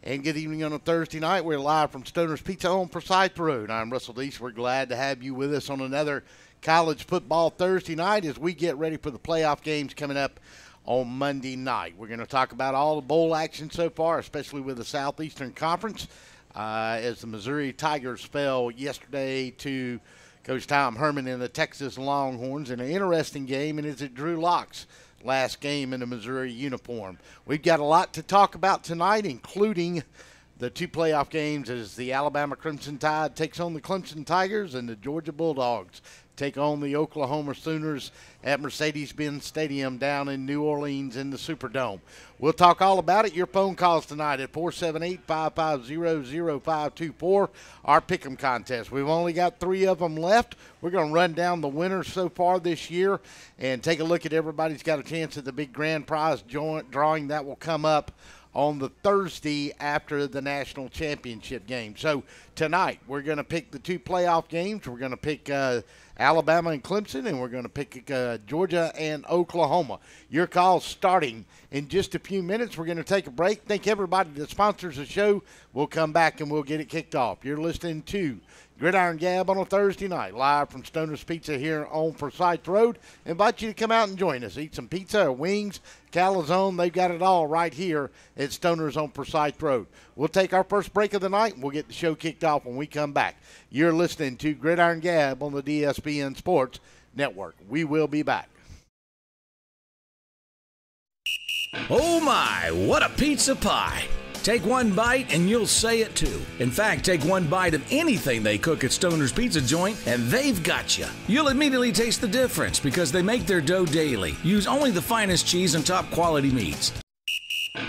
And good evening on a Thursday night. We're live from Stoner's Pizza on Forsyth Road. I'm Russell Deese. We're glad to have you with us on another college football Thursday night as we get ready for the playoff games coming up on Monday night. We're going to talk about all the bowl action so far, especially with the Southeastern Conference, as the Missouri Tigers fell yesterday to Coach Tom Herman and the Texas Longhorns in an interesting game, and is it Drew Lock's last game in a Missouri uniform. We've got a lot to talk about tonight, including the two playoff games as the Alabama Crimson Tide takes on the Clemson Tigers and the Georgia Bulldogs take on the Oklahoma Sooners at Mercedes-Benz Stadium down in New Orleans in the Superdome. We'll talk all about it. Your phone calls tonight at 478-550-0524. Our Pick'em contest. We've only got 3 of them left. We're going to run down the winners so far this year and take a look at everybody's got a chance at the big grand prize joint drawing that will come up on the Thursday after the national championship game. So tonight we're going to pick the 2 playoff games. We're going to pick Alabama and Clemson, and we're going to pick Georgia and Oklahoma. Your call's starting in just a few minutes. We're going to take a break. Thank everybody that sponsors the show. We'll come back and we'll get it kicked off. You're listening to Gridiron Gab on a Thursday night, live from Stoner's Pizza here on Forsyth Road. Invite you to come out and join us. Eat some pizza or wings, calzone. They've got it all right here at Stoner's on Forsyth Road. We'll take our first break of the night, and we'll get the show kicked off when we come back. You're listening to Gridiron Gab on the DSBN Sports Network. We will be back. Oh my, what a pizza pie! Take one bite and you'll say it too. In fact, take one bite of anything they cook at Stoner's Pizza Joint and they've got you. You'll immediately taste the difference because they make their dough daily. Use only the finest cheese and top quality meats.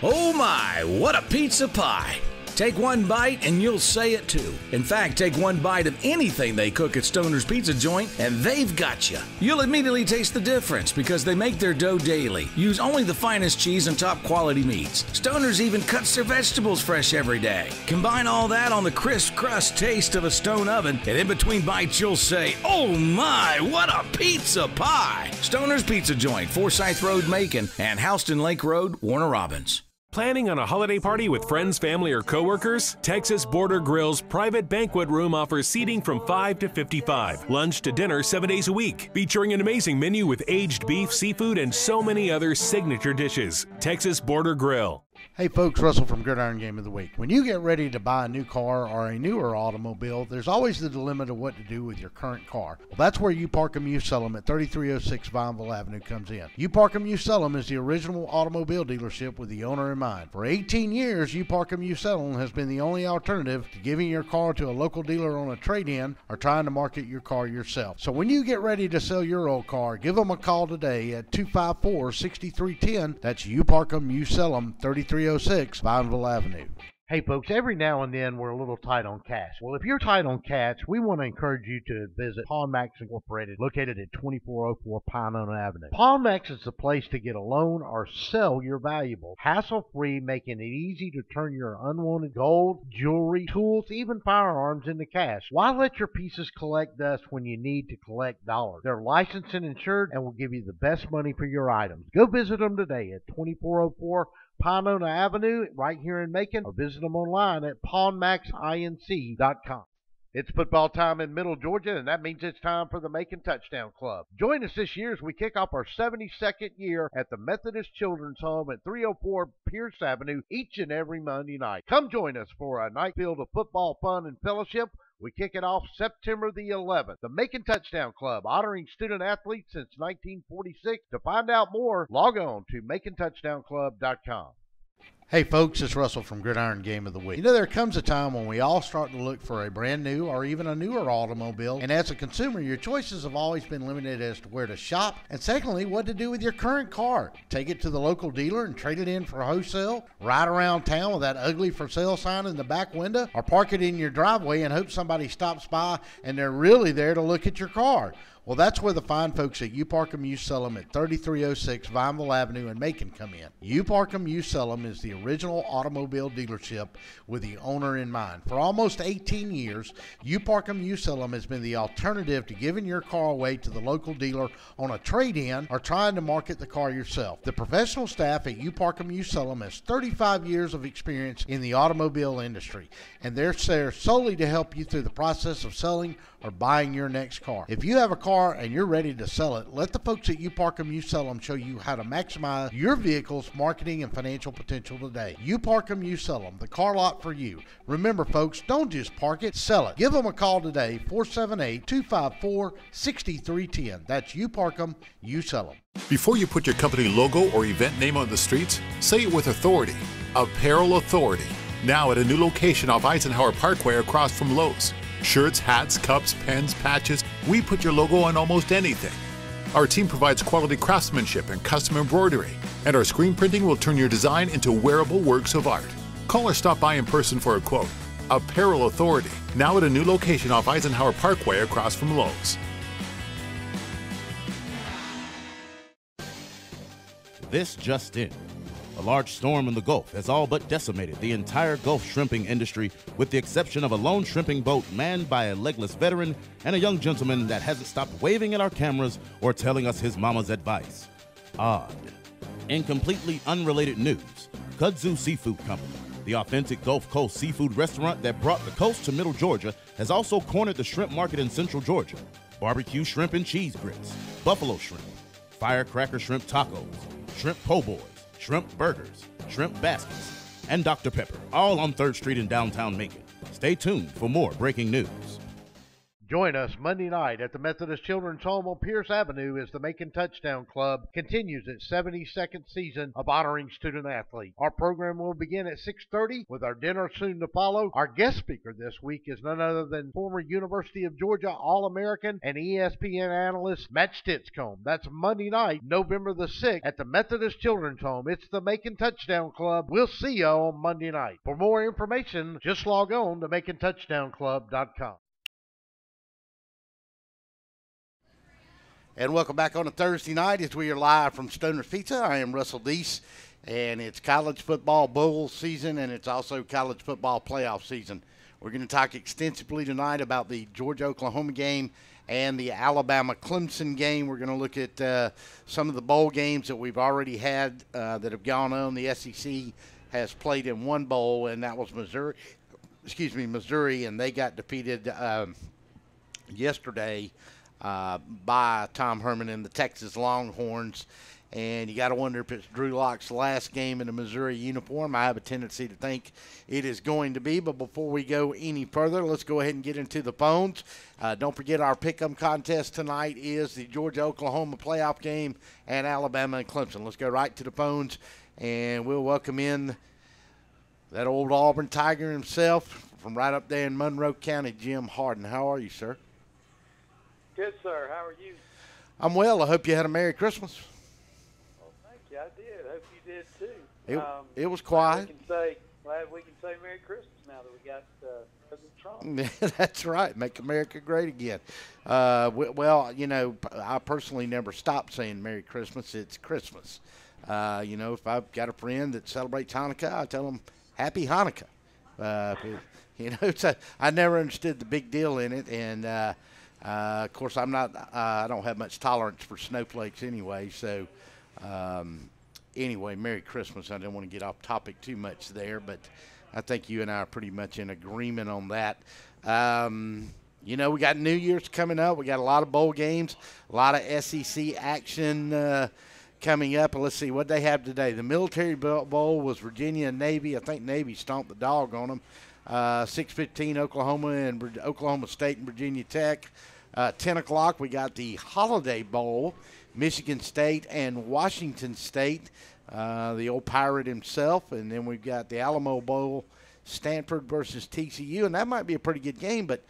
Oh my, what a pizza pie! Take one bite and you'll say it too. In fact, take one bite of anything they cook at Stoner's Pizza Joint and they've got you. You'll immediately taste the difference because they make their dough daily. Use only the finest cheese and top quality meats. Stoner's even cuts their vegetables fresh every day. Combine all that on the crisp crust taste of a stone oven, and in between bites you'll say, oh my, what a pizza pie! Stoner's Pizza Joint, Forsyth Road, Macon, and Houston Lake Road, Warner Robins. Planning on a holiday party with friends, family, or coworkers? Texas Border Grill's private banquet room offers seating from 5 to 55. Lunch to dinner 7 days a week. Featuring an amazing menu with aged beef, seafood, and so many other signature dishes. Texas Border Grill. Hey folks, Russell from Gridiron Game of the Week. When you get ready to buy a new car or a newer automobile, there's always the dilemma of what to do with your current car. Well, that's where You Park 'Em, You Sell 'Em at 3306 Vineville Avenue comes in. You Park 'Em, You Sell 'Em is the original automobile dealership with the owner in mind. For 18 years, You Park 'Em, You Sell 'Em has been the only alternative to giving your car to a local dealer on a trade-in or trying to market your car yourself. So when you get ready to sell your old car, give them a call today at 254-6310. That's You Park 'Em, You Sell 'Em, 3306 Vineville Avenue. Hey folks, every now and then we're a little tight on cash. Well, if you're tight on cash, we want to encourage you to visit Pawn Max Incorporated, located at 2404 Pinona Avenue. Pawn Max is the place to get a loan or sell your valuables, hassle-free, making it easy to turn your unwanted gold, jewelry, tools, even firearms into cash. Why let your pieces collect dust when you need to collect dollars? They're licensed and insured and will give you the best money for your items. Go visit them today at 2404 Pinona Avenue right here in Macon, or visit them online at pawnmaxinc.com. It's football time in Middle Georgia, and that means it's time for the Macon Touchdown Club. Join us this year as we kick off our 72nd year at the Methodist Children's Home at 304 Pierce Avenue each and every Monday night. Come join us for a night filled of football fun and fellowship. We kick it off September the 11th. The Macon Touchdown Club, honoring student athletes since 1946. To find out more, log on to MaconTouchdownClub.com. Hey folks, it's Russell from Gridiron Game of the Week. You know, there comes a time when we all start to look for a brand new or even a newer automobile, and as a consumer, your choices have always been limited as to where to shop, and secondly, what to do with your current car. Take it to the local dealer and trade it in for wholesale, ride around town with that ugly for sale sign in the back window, or park it in your driveway and hope somebody stops by and they're really there to look at your car. Well, that's where the fine folks at U Park 'Em Used Salem at 3306 Vineville Avenue in Macon come in. U Park 'Em Used Salem is the original automobile dealership with the owner in mind. For almost 18 years, U Park 'Em Used Salem has been the alternative to giving your car away to the local dealer on a trade-in or trying to market the car yourself. The professional staff at U Park 'Em Used Salem has 35 years of experience in the automobile industry, and they're there solely to help you through the process of selling or buying your next car. If you have a car and you're ready to sell it, let the folks at U Park 'Em Used Salem show you how to maximize your vehicle's marketing and financial potential today. U Park 'Em Used Salem, the car lot for you. Remember, folks, don't just park it, sell it. Give them a call today, 478-254-6310. That's U Park 'Em Used Salem. Before you put your company logo or event name on the streets, say it with authority. Apparel Authority. Now at a new location off Eisenhower Parkway across from Lowe's. Shirts, hats, cups, pens, patches, we put your logo on almost anything. Our team provides quality craftsmanship and custom embroidery, and our screen printing will turn your design into wearable works of art. Call or stop by in person for a quote. Apparel Authority, now at a new location off Eisenhower Parkway across from Lowe's. This just in. A large storm in the Gulf has all but decimated the entire Gulf shrimping industry, with the exception of a lone shrimping boat manned by a legless veteran and a young gentleman that hasn't stopped waving at our cameras or telling us his mama's advice. Odd. In completely unrelated news, Kudzu Seafood Company, the authentic Gulf Coast seafood restaurant that brought the coast to Middle Georgia, has also cornered the shrimp market in Central Georgia. Barbecue shrimp and cheese grits, buffalo shrimp, firecracker shrimp tacos, shrimp po' boys, shrimp burgers, shrimp baskets, and Dr. Pepper, all on 3rd Street in downtown Macon. Stay tuned for more breaking news. Join us Monday night at the Methodist Children's Home on Pierce Avenue as the Macon Touchdown Club continues its 72nd season of honoring student athletes. Our program will begin at 6:30 with our dinner soon to follow. Our guest speaker this week is none other than former University of Georgia All-American and ESPN analyst Matt Stitzcomb. That's Monday night, November the 6th at the Methodist Children's Home. It's the Macon Touchdown Club. We'll see you on Monday night. For more information, just log on to MaconTouchdownClub.com. And welcome back on a Thursday night as we are live from Stoner's Pizza. I am Russell Deese, and it's college football bowl season, and it's also college football playoff season. We're going to talk extensively tonight about the Georgia-Oklahoma game and the Alabama-Clemson game. We're going to look at some of the bowl games that we've already had that have gone on. The SEC has played in one bowl, and that was Missouri, and they got defeated yesterday by Tom Herman and the Texas Longhorns. And you got to wonder if it's Drew Lock's last game in a Missouri uniform. I have a tendency to think it is going to be. But before we go any further, let's go ahead and get into the phones. Don't forget our pick'em contest tonight is the Georgia-Oklahoma playoff game and Alabama and Clemson. Let's go right to the phones, and we'll welcome in that old Auburn Tiger himself from right up there in Monroe County, Jim Harden. How are you, sir? Good, sir. How are you? I'm well. I hope you had a Merry Christmas. Well, thank you. I did. I hope you did, too. It was quiet. Glad we can say Merry Christmas now that we got President Trump. That's right. Make America great again. Well, you know, I personally never stop saying Merry Christmas. It's Christmas. You know, if I've got a friend that celebrates Hanukkah, I tell them Happy Hanukkah. You know, I never understood the big deal in it, and of course, I don't have much tolerance for snowflakes anyway. So, anyway, Merry Christmas. I didn't want to get off topic too much there, but I think you and I are pretty much in agreement on that. You know, we got New Year's coming up. We got a lot of bowl games, a lot of SEC action coming up. And let's see what they have today. The Military Bowl was Virginia and Navy. I think Navy stomped the dog on them. 6:15 Oklahoma and Oklahoma State and Virginia Tech. 10 o'clock we got the Holiday Bowl, Michigan State and Washington State, the old Pirate himself. And then we've got the Alamo Bowl, Stanford versus TCU. And that might be a pretty good game, but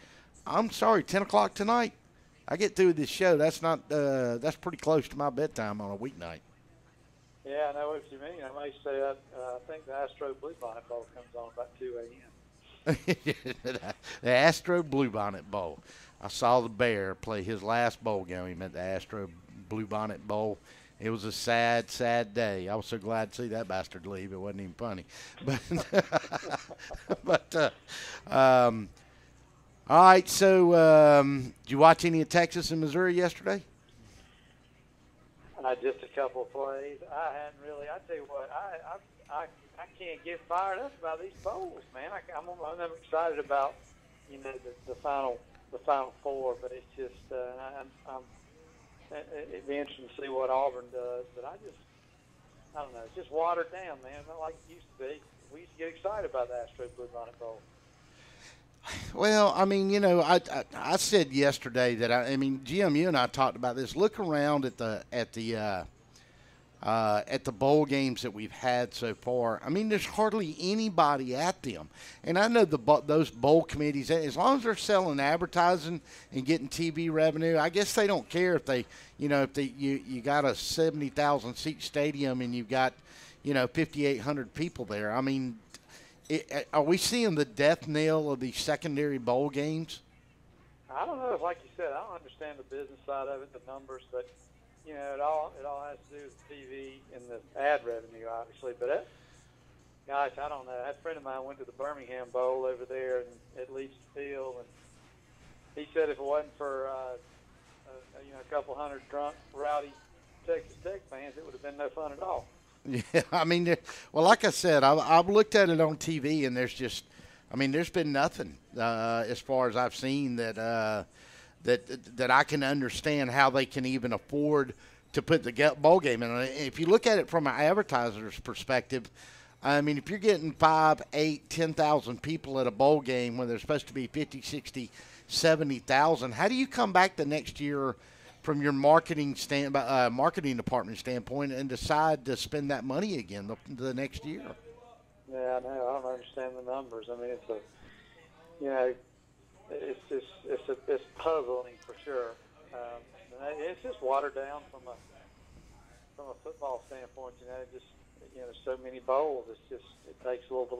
I'm sorry, 10 o'clock tonight. I get through this show. That's that's pretty close to my bedtime on a weeknight. Yeah, I know what you mean. I may say that I think the Astro Bluebonnet Bowl comes on about 2 a.m. The Astro Bluebonnet Bowl. I saw the Bear play his last bowl game at the Astro Bluebonnet Bowl. It was a sad, sad day. I was so glad to see that bastard leave. It wasn't even funny. But all right, so did you watch any of Texas and Missouri yesterday? Just a couple of plays. I hadn't really. I tell you what, I can't get fired up about these bowls, man. I'm excited about the final four, but it's just it'd be interesting to see what Auburn does. But I don't know. It's just watered down, man. Not like it used to be. We used to get excited about the Astro Bluebonnet Bowl. Well, I mean, I said yesterday that I mean, Jim, you and I talked about this. Look around at the bowl games that we've had so far. I mean, there's hardly anybody at them, and I know those bowl committees. As long as they're selling advertising and getting TV revenue, I guess they don't care if you got a 70,000 seat stadium and you've got 5,800 people there. I mean. Are we seeing the death knell of these secondary bowl games? I don't know. Like you said, I don't understand the business side of it, the numbers, but it all has to do with TV and the ad revenue, obviously. But gosh, I don't know. That friend of mine went to the Birmingham Bowl over there at Leach Field, and he said if it wasn't for a couple hundred drunk, rowdy Texas Tech fans, it would have been no fun at all. Yeah, I mean, well, like I said, I've looked at it on TV, and there's been nothing as far as I've seen that I can understand how they can even afford to put the bowl game in. If you look at it from an advertiser's perspective, I mean, if you're getting 5, 8, 10,000 people at a bowl game when there's supposed to be 50, 60, 70,000, how do you come back the next year from your marketing department standpoint and decide to spend that money again the next year? Yeah, I know. I don't understand the numbers. I mean, it's puzzling for sure. It's just watered down from a football standpoint. There's so many bowls. It takes a little bit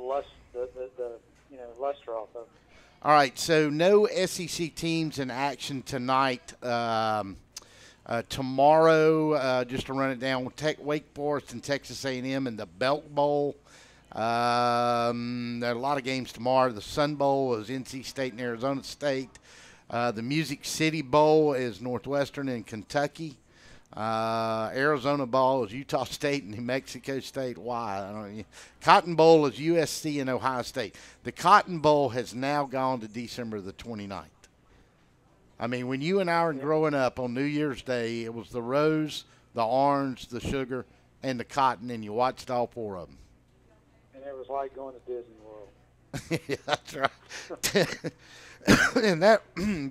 of the luster off of it. All right, so no SEC teams in action tonight. Tomorrow, just to run it down, Wake Forest and Texas A&M in the Belk Bowl. There are a lot of games tomorrow. The Sun Bowl is NC State and Arizona State. The Music City Bowl is Northwestern and Kentucky. Arizona Bowl is Utah State and New Mexico State. Why? I don't know. Cotton Bowl is USC and Ohio State. The Cotton Bowl has now gone to December the 29th. I mean, when you and I were growing up on New Year's Day, it was the rose, the orange, the sugar, and the cotton, and you watched all four of them. And it was like going to Disney World. Yeah, that's right. And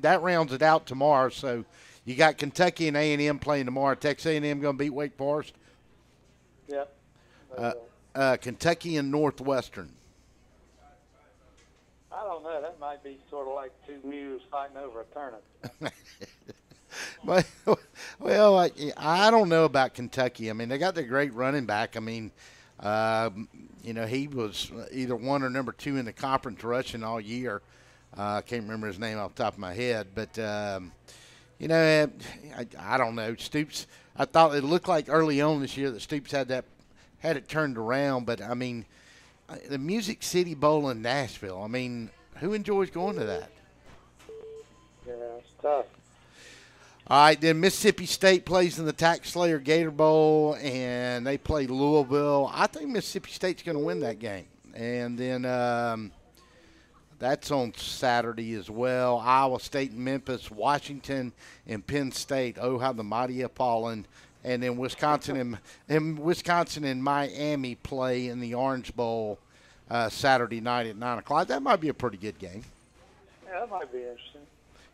that rounds it out tomorrow. So you got Kentucky and A&M playing tomorrow. Texas A&M going to beat Wake Forest? Yep. Kentucky and Northwestern. I don't know. That might be sort of like two mules fighting over a turnip. Well, I don't know about Kentucky. I mean, they got their great running back. I mean, he was either one or number 2 in the conference rushing all year. I can't remember his name off the top of my head. But, I don't know. Stoops, I thought it looked like early on this year that Stoops had it turned around. But, I mean, the Music City Bowl in Nashville, I mean, who enjoys going to that? Yeah, it's tough. All right, then Mississippi State plays in the Tax Slayer Gator Bowl, and they play Louisville. I think Mississippi State's going to win that game. And then that's on Saturday as well. Iowa State and Memphis, Washington and Penn State. Oh, how the mighty have fallen. And then Wisconsin and Miami play in the Orange Bowl Saturday night at 9 o'clock. That might be a pretty good game. Yeah, that might be interesting.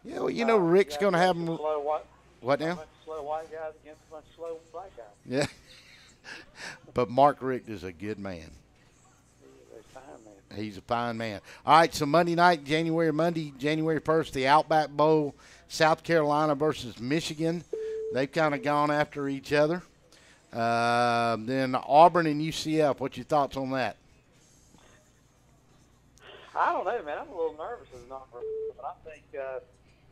Yeah, well, Rick's going to have them. What now? A bunch of slow white guys against a bunch of slow black guys. Yeah. But Mark Richt is a good man. He's a fine man. He's a fine man. All right, so Monday, January 1st, the Outback Bowl, South Carolina versus Michigan. They've kind of gone after each other. Then Auburn and UCF. What's your thoughts on that? I don't know, man. I'm a little nervous as a number, but I think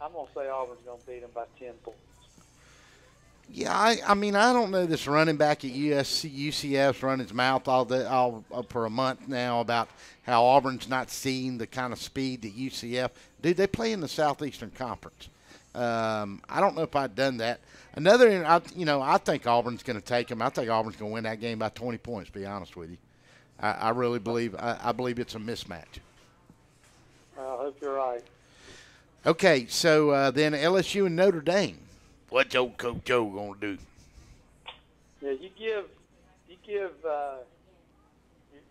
I'm going to say Auburn's going to beat them by 10 points. Yeah, I mean, I don't know this running back at UCF's run his mouth all for a month now about how Auburn's not seeing the kind of speed that UCF. Dude, they play in the Southeastern Conference. I don't know if I'd done that. I think Auburn's going to take them. I think Auburn's going to win that game by 20 points, to be honest with you. I really believe I believe it's a mismatch. I hope you're right. Okay, so then LSU and Notre Dame. What's old Coach Joe gonna do? Yeah, you give the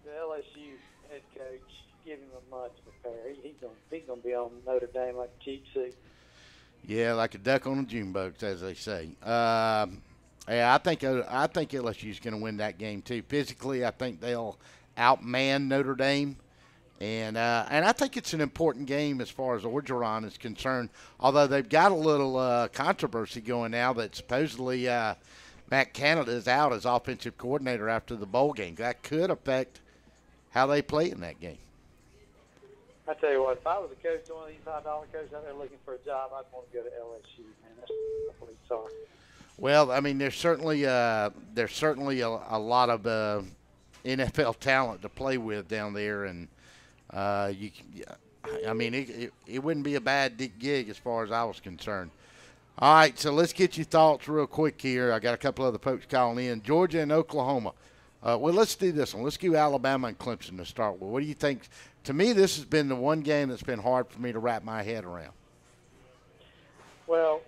LSU head coach, give him a month to prepare. He's gonna be on Notre Dame like a cheap suit. Yeah, like a duck on a June boat, as they say. Yeah, I think LSU's gonna win that game too. Physically, I think they'll outman Notre Dame. And I think it's an important game as far as Orgeron is concerned, although they've got a little controversy going now that supposedly Matt Canada is out as offensive coordinator after the bowl game. That could affect how they play in that game. I tell you what, if I was a coach, one of these high-dollar coaches out there looking for a job, I'd want to go to LSU, man. That's awfully sorry. Well, I mean, there's certainly a lot of NFL talent to play with down there, and I mean, it wouldn't be a bad gig as far as I was concerned. All right, so let's get your thoughts real quick here. I got a couple other folks calling in. Georgia and Oklahoma. Well, let's do this one. Let's do Alabama and Clemson to start with. What do you think? To me, this has been the one game that's been hard for me to wrap my head around. Well,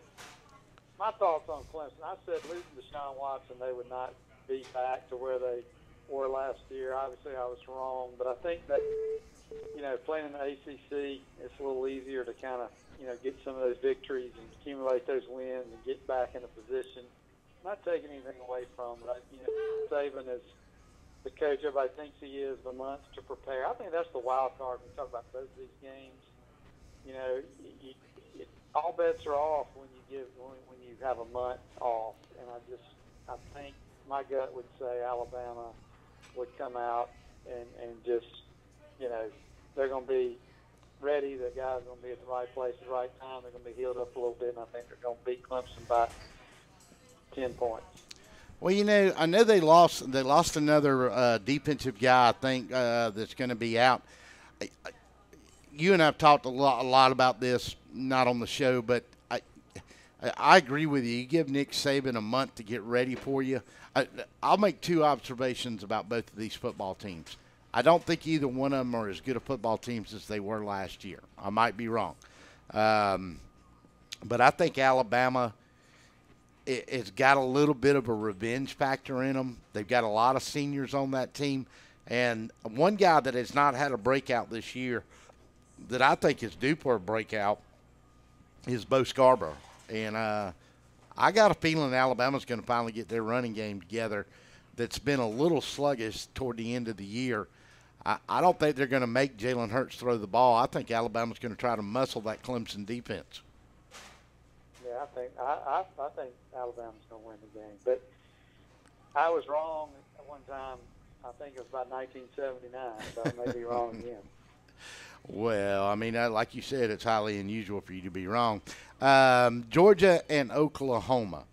my thoughts on Clemson, I said losing Deshaun Watson, they would not be back to where they were last year. Obviously, I was wrong, but I think that, playing in the ACC, it's a little easier to kind of, get some of those victories and accumulate those wins and get back in a position. I'm not taking anything away from it. Saban is the coach everybody thinks he is, the months to prepare. I think that's the wild card when we talk about both of these games. All bets are off when you have a month off, and I think my gut would say Alabama would come out and just, they're going to be ready. The guys are going to be at the right place at the right time. They're going to be healed up a little bit, and I think they're going to beat Clemson by 10 points. Well, I know they lost another defensive guy, I think, that's going to be out. You and I have talked a lot about this, not on the show, but I agree with you. You give Nick Saban a month to get ready for you. I'll make two observations about both of these football teams. I don't think either one of them are as good of football teams as they were last year. I might be wrong. But I think Alabama it's got a little bit of a revenge factor in them. They've got a lot of seniors on that team. And one guy that has not had a breakout this year that I think is due for a breakout is Bo Scarborough. And I got a feeling Alabama's going to finally get their running game together that's been a little sluggish toward the end of the year. I don't think they're going to make Jalen Hurts throw the ball. I think Alabama's going to try to muscle that Clemson defense. Yeah, I think Alabama's going to win the game. But I was wrong at one time. I think it was about 1979, so I may be wrong again. Well, I mean, like you said, it's highly unusual for you to be wrong. Georgia and Oklahoma.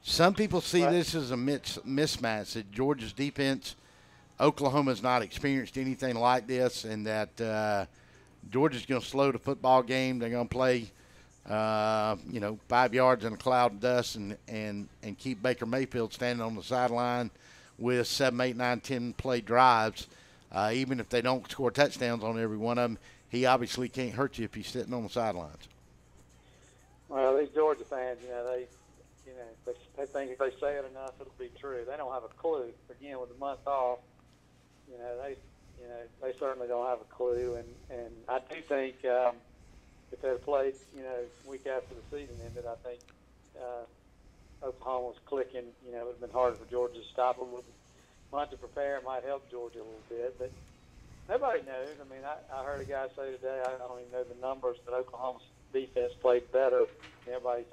Some people see this as a mismatch, that Georgia's defense, Oklahoma's not experienced anything like this, and that Georgia's going to slow the football game. They're going to play, 5 yards in a cloud of dust and keep Baker Mayfield standing on the sideline with 7, 8, 9, 10 play drives. Even if they don't score touchdowns on every one of them, he obviously can't hurt you if he's sitting on the sidelines. Well, these Georgia fans, they think if they say it enough, it'll be true. They don't have a clue. Again, with a month off, they certainly don't have a clue. And I do think if they had played, week after the season ended, I think Oklahoma was clicking. It would have been harder for Georgia to stop them. With a month to prepare, it might help Georgia a little bit, but nobody knows. I mean, I heard a guy say today, I don't even know the numbers, but Oklahoma's defense played better.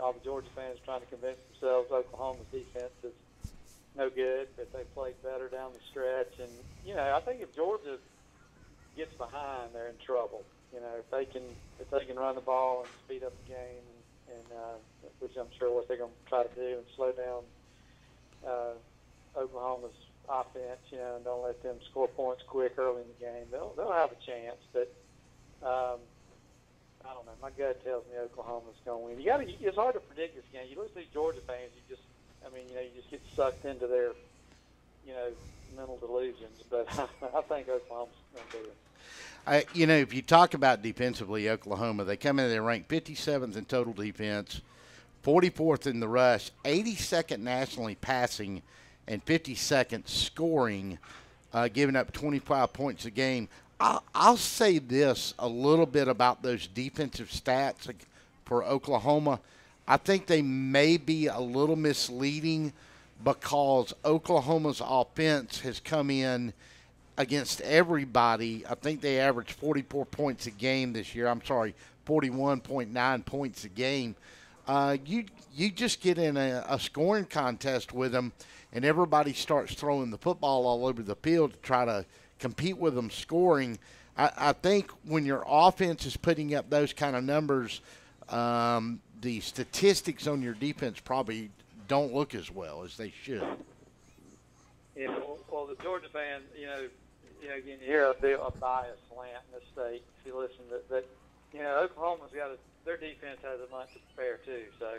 All the Georgia fans trying to convince themselves Oklahoma's defense is no good, but they played better down the stretch. And, I think if Georgia gets behind, they're in trouble. if they can run the ball and speed up the game, and which I'm sure what they're going to try to do, and slow down Oklahoma's offense, and don't let them score points quick early in the game, they'll have a chance. But I don't know. My gut tells me Oklahoma's going to win. It's hard to predict this game. You listen to these Georgia fans, you just get sucked into their, mental delusions. But I think Oklahoma's going to do it. If you talk about defensively, Oklahoma, they come in, they rank 57th in total defense, 44th in the rush, 82nd nationally passing, and 52nd scoring, giving up 25 points a game. I'll say this a little bit about those defensive stats for Oklahoma. I think they may be a little misleading because Oklahoma's offense has come in against everybody. I think they averaged 44 points a game this year. 41.9 points a game. You just get in a scoring contest with them, and everybody starts throwing the football all over the field to try to compete with them scoring. I think when your offense is putting up those kind of numbers, the statistics on your defense probably don't look as well as they should. Yeah, well, the Georgia fans, again, you hear a bias slant in the state. If you listen to that, Oklahoma's their defense has a month to prepare too. So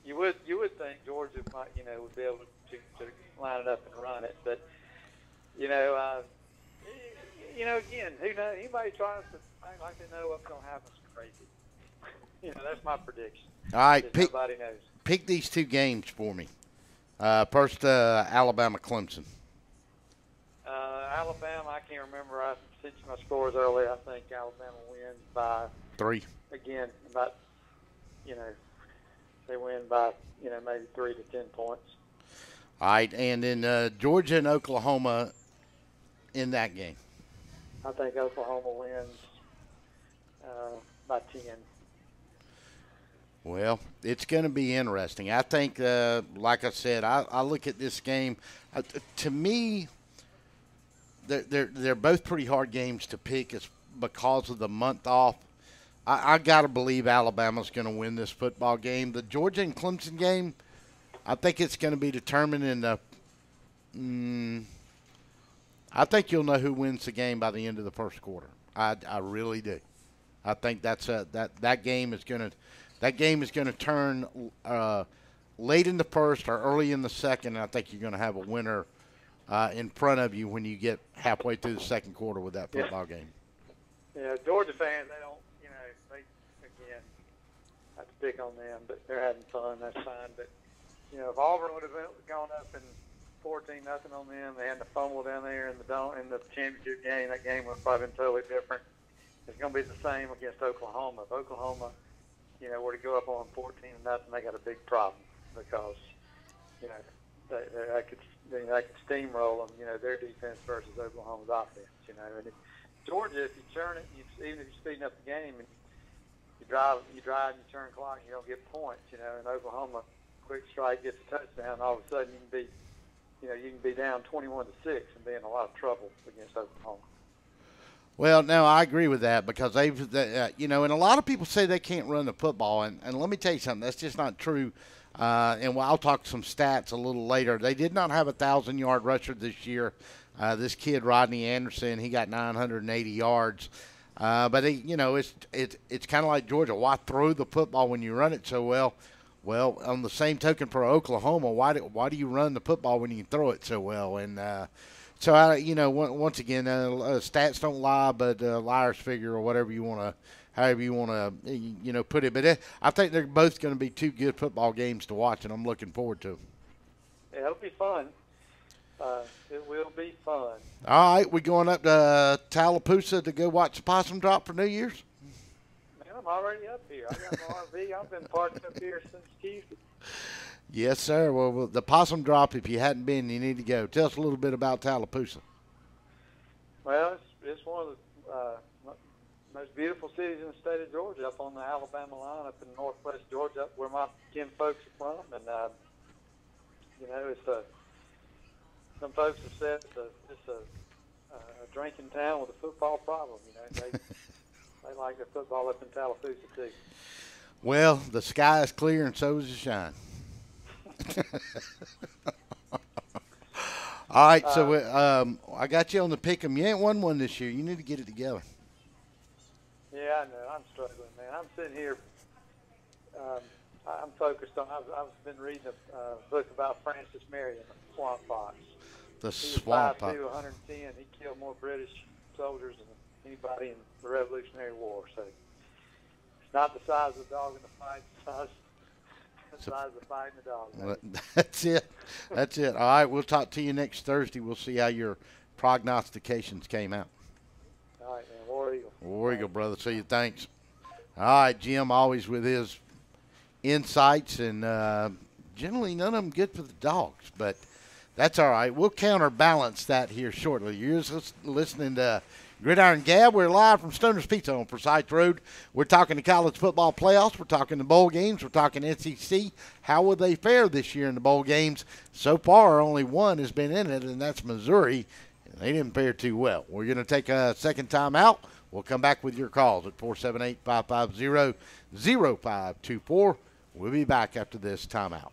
you would think Georgia might, would be able to line it up and run it, but again, who knows? Anybody tries to act like they know what's going to happen is crazy. That's my prediction. All right, nobody knows. Pick these two games for me. First, Alabama, Clemson. Alabama, I can't remember. I sent you my scores earlier. I think Alabama wins by 3. Again, about they win by maybe 3 to 10 points. All right, and then Georgia and Oklahoma in that game. I think Oklahoma wins by 10. Well, it's going to be interesting. I think, like I said, I look at this game. To me, they're both pretty hard games to pick because of the month off. I got to believe Alabama's going to win this football game. The Georgia and Clemson game, I think it's going to be determined in the I think you'll know who wins the game by the end of the first quarter. I really do. I think that game is going to turn late in the first or early in the second. And I think you're going to have a winner in front of you when you get halfway through the second quarter with that football game. Yeah, Georgia fans, they don't, they again have to pick on them, but they're having fun. That's fine. But if Auburn would have gone up and 14-0 on them, they had to fumble down there in the championship game. That game would have probably been totally different. It's going to be the same against Oklahoma. If Oklahoma, were to go up on 14-0, they got a big problem because, I could steamroll them. Their defense versus Oklahoma's offense. And Georgia, if you turn it, even if you're speeding up the game and you drive and you turn clock, you don't get points. And Oklahoma, quick strike gets a touchdown, all of a sudden you can be down 21-6 and be in a lot of trouble against Oklahoma. Well, no, I agree with that because and a lot of people say they can't run the football, and let me tell you something, that's just not true. And I'll talk some stats a little later. They did not have a 1,000-yard rusher this year. This kid Rodney Anderson, he got 980 yards. But it's kind of like Georgia. Why throw the football when you run it so well? Well, on the same token for Oklahoma, why do you run the football when you can throw it so well? And so once again, stats don't lie, but liars figure, or however you want to put it. But I think they're both going to be two good football games to watch, and I'm looking forward to them. Yeah, it'll be fun. It will be fun. All right, we going up to Tallapoosa to go watch the possum drop for New Year's? Man, I'm already up here. I got my RV. I've been parked up here since Tuesday. Yes, sir. Well, the possum drop, if you hadn't been, you need to go. Tell us a little bit about Tallapoosa. Well, it's one of the most beautiful cities in the state of Georgia, up on the Alabama line, up in northwest Georgia, up where my kin folks are from. And, some folks have said it's a a drinking town with a football problem. They like the football up in Tallapoosa too. Well, the sky is clear and so is the shine. All right, so I got you on the pick 'em. You ain't won one this year. You need to get it together. Yeah, I know. I'm struggling, man. I'm sitting here. I'm focused on. I've been reading a book about Francis Marion, the Swamp Fox. The He was Swamp 5'2", 110. He killed more British soldiers than anybody in the Revolutionary War. So it's not the size of the dog in the fight. It's the size of the fight in the dog. Well, that's it. That's it. All right, we'll talk to you next Thursday. We'll see how your prognostications came out. All right, man. War Eagle. War Eagle, brother. See you. Thanks. All right, Jim, always with his insights, and generally none of them good for the dogs, but that's all right. We'll counterbalance that here shortly. You're just listening to Gridiron Gab. We're live from Stoner's Pizza on Forsyth Road. We're talking the college football playoffs. We're talking the bowl games. We're talking SEC. How will they fare this year in the bowl games? So far, only one has been in it, and that's Missouri. They didn't fare too well. We're going to take a second time out. We'll come back with your calls at 478-550-0524. We'll be back after this timeout.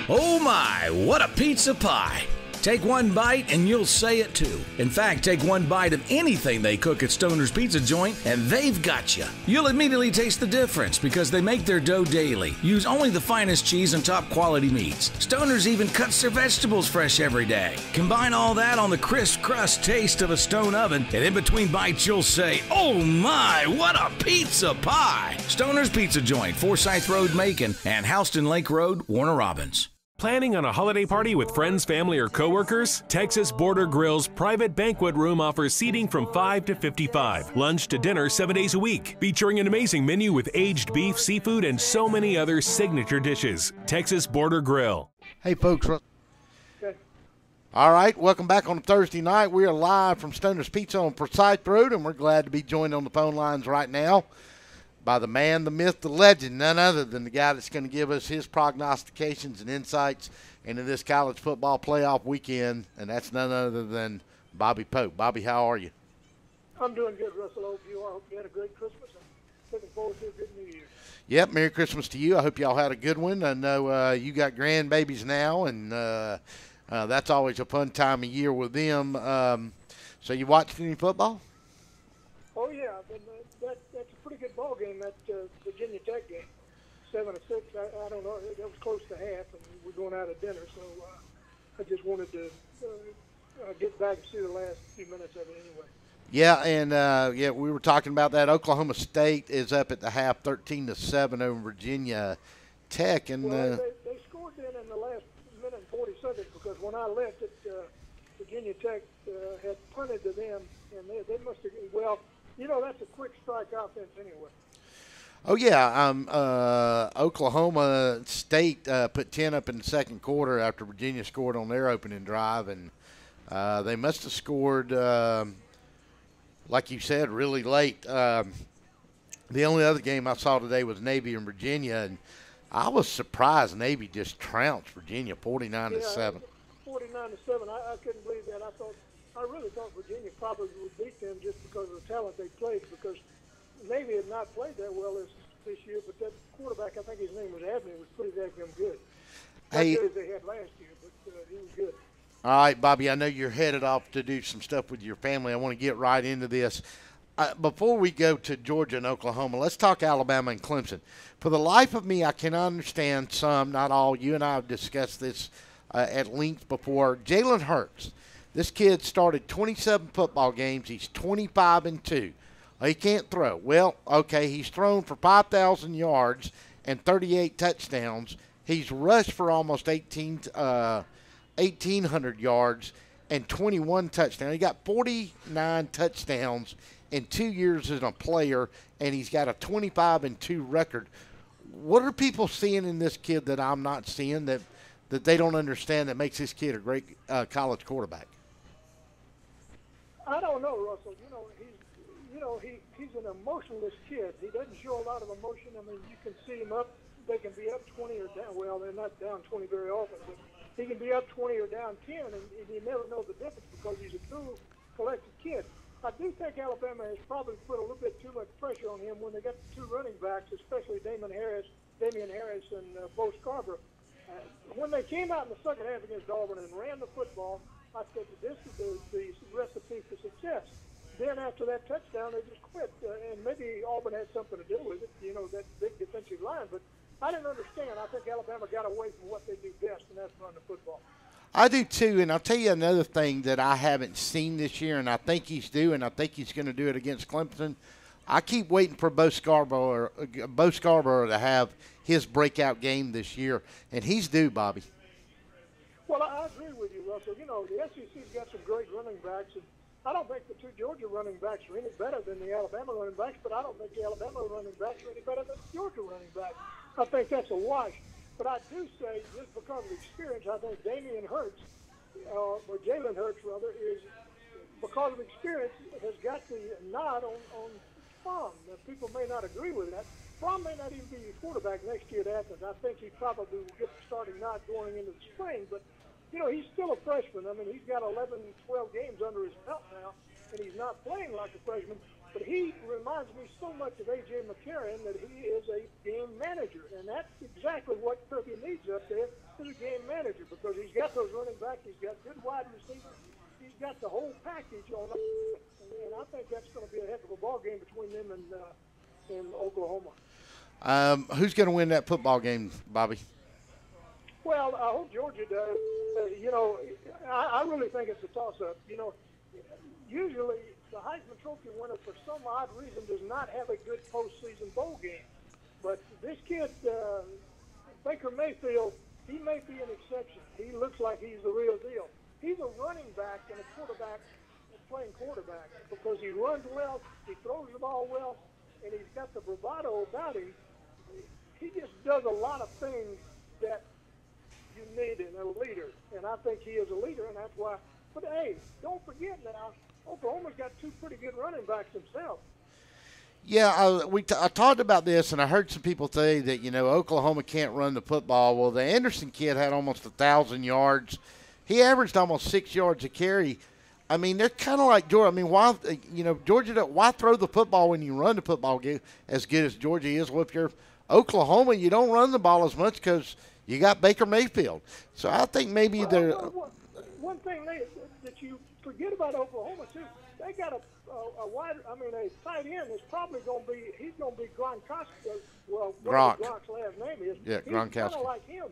Oh my, what a pizza pie! Take one bite and you'll say it too. In fact, take one bite of anything they cook at Stoner's Pizza Joint and they've got you. You'll immediately taste the difference because they make their dough daily, use only the finest cheese and top quality meats. Stoner's even cuts their vegetables fresh every day. Combine all that on the crisp crust taste of a stone oven, and in between bites you'll say, oh my, what a pizza pie! Stoner's Pizza Joint, Forsyth Road, Macon, and Houston Lake Road, Warner Robins. Planning on a holiday party with friends, family, or coworkers? Texas Border Grill's private banquet room offers seating from 5 to 55. Lunch to dinner 7 days a week. Featuring an amazing menu with aged beef, seafood, and so many other signature dishes. Texas Border Grill. Hey, folks. Okay. All right, welcome back on a Thursday night. We are live from Stoner's Pizza on Forsyth Road, and we're glad to be joined on the phone lines right now by the man, the myth, the legend, none other than the guy that's going to give us his prognostications and insights into this college football playoff weekend, and that's none other than Bobby Pope. Bobby, how are you? I'm doing good, Russell. I hope you had a great Christmas and looking forward to a good New Year. Yep, Merry Christmas to you. I hope y'all had a good one. I know you got grandbabies now, and that's always a fun time of year with them. So you watched any football? Oh, yeah. That's a pretty good ball game, that Virginia Tech game. 7-6. I don't know. That was close to half, and we're going out at dinner. So I just wanted to get back and see the last few minutes of it anyway. Yeah, and we were talking about that. Oklahoma State is up at the half, 13-7 over Virginia Tech, and they scored then in the last minute and 40 seconds because when I left it, Virginia Tech had punted to them, and they must have. Well, that's a quick strike offense anyway. Oh yeah, Oklahoma State put 10 up in the second quarter after Virginia scored on their opening drive, and they must have scored. Like you said, really late. The only other game I saw today was Navy and Virginia, and I was surprised Navy just trounced Virginia 49-7. 49-7. I couldn't believe that. I really thought Virginia probably would beat them just because of the talent they played. Because Navy had not played that well this year, but that quarterback, I think his name was Abney, was pretty damn good. Not good as they had last year, but he was good. All right, Bobby, I know you're headed off to do some stuff with your family. I want to get right into this. Before we go to Georgia and Oklahoma, let's talk Alabama and Clemson. For the life of me, I cannot understand some, not all. You and I have discussed this at length before. Jalen Hurts, this kid started 27 football games. He's 25-2. He can't throw. Well, okay, he's thrown for 5,000 yards and 38 touchdowns. He's rushed for almost 1,800 yards and 21 touchdowns. He got 49 touchdowns in 2 years as a player, and he's got a 25-2 record. What are people seeing in this kid that I'm not seeing that they don't understand that makes this kid a great college quarterback? I don't know, Russell. He's an emotionless kid. He doesn't show a lot of emotion. I mean, you can see him up. They can be up 20 or down. Well, they're not down 20 very often, but he can be up 20 or down 10, and you never know the difference because he's a true collected kid. I do think Alabama has probably put a little bit too much pressure on him when they got the two running backs, especially Damian Harris, and Bo Scarborough. When they came out in the second half against Auburn and ran the football, I said that this is the recipe for success. Then after that touchdown, they just quit, and maybe Auburn had something to do with it, that big defensive line. But I didn't understand. I think Alabama got away from what they do best, and that's run the football. I do too, and I'll tell you another thing that I haven't seen this year, and I think he's due, and I think he's going to do it against Clemson. I keep waiting for Bo Scarborough to have his breakout game this year, and he's due, Bobby. Well, I agree with you, Russell. The SEC's got some great running backs, and I don't think the two Georgia running backs are any better than the Alabama running backs, but I don't think the Alabama running backs are any better than the Georgia running backs. I think that's a wash. But I do say, just because of experience, I think Jalen Hurts, is, because of experience, has got the nod on Fromm. Now, people may not agree with that. Fromm may not even be your quarterback next year at Athens. I think he probably will get the starting nod going into the spring. But, he's still a freshman. I mean, he's got 11, 12 games under his belt now, and he's not playing like a freshman. But he reminds me so much of A.J. McCarron that he is a game manager. And that's exactly what Kirby needs up there, is a game manager, because he's got those running backs, he's got good wide receivers, he's got the whole package on him. And I think that's going to be a heck of a ball game between them and Oklahoma. Who's going to win that football game, Bobby? Well, I hope Georgia does. I really think it's a toss-up. Usually the Heisman Trophy winner, for some odd reason, does not have a good postseason bowl game. But this kid, Baker Mayfield, he may be an exception. He looks like he's the real deal. He's a running back and a quarterback playing quarterback, because he runs well, he throws the ball well, and he's got the bravado about him. He just does a lot of things that you need in a leader, and I think he is a leader, and that's why. But, hey, don't forget now, Oklahoma's got two pretty good running backs themselves. Yeah, I talked about this, and I heard some people say that, Oklahoma can't run the football. Well, the Anderson kid had almost 1,000 yards. He averaged almost 6 yards a carry. I mean, they're kind of like Georgia. I mean, why, Georgia, why throw the football when you run the football game as good as Georgia is? Well, if you're Oklahoma, you don't run the ball as much because you got Baker Mayfield. So I think maybe they're one thing that you forget about Oklahoma too, they got a tight end is probably going to be, he's going to be Gronkowski. Well, Gronk. Gronk's last name is. Yeah, he's Gronkowski. Kind of like him.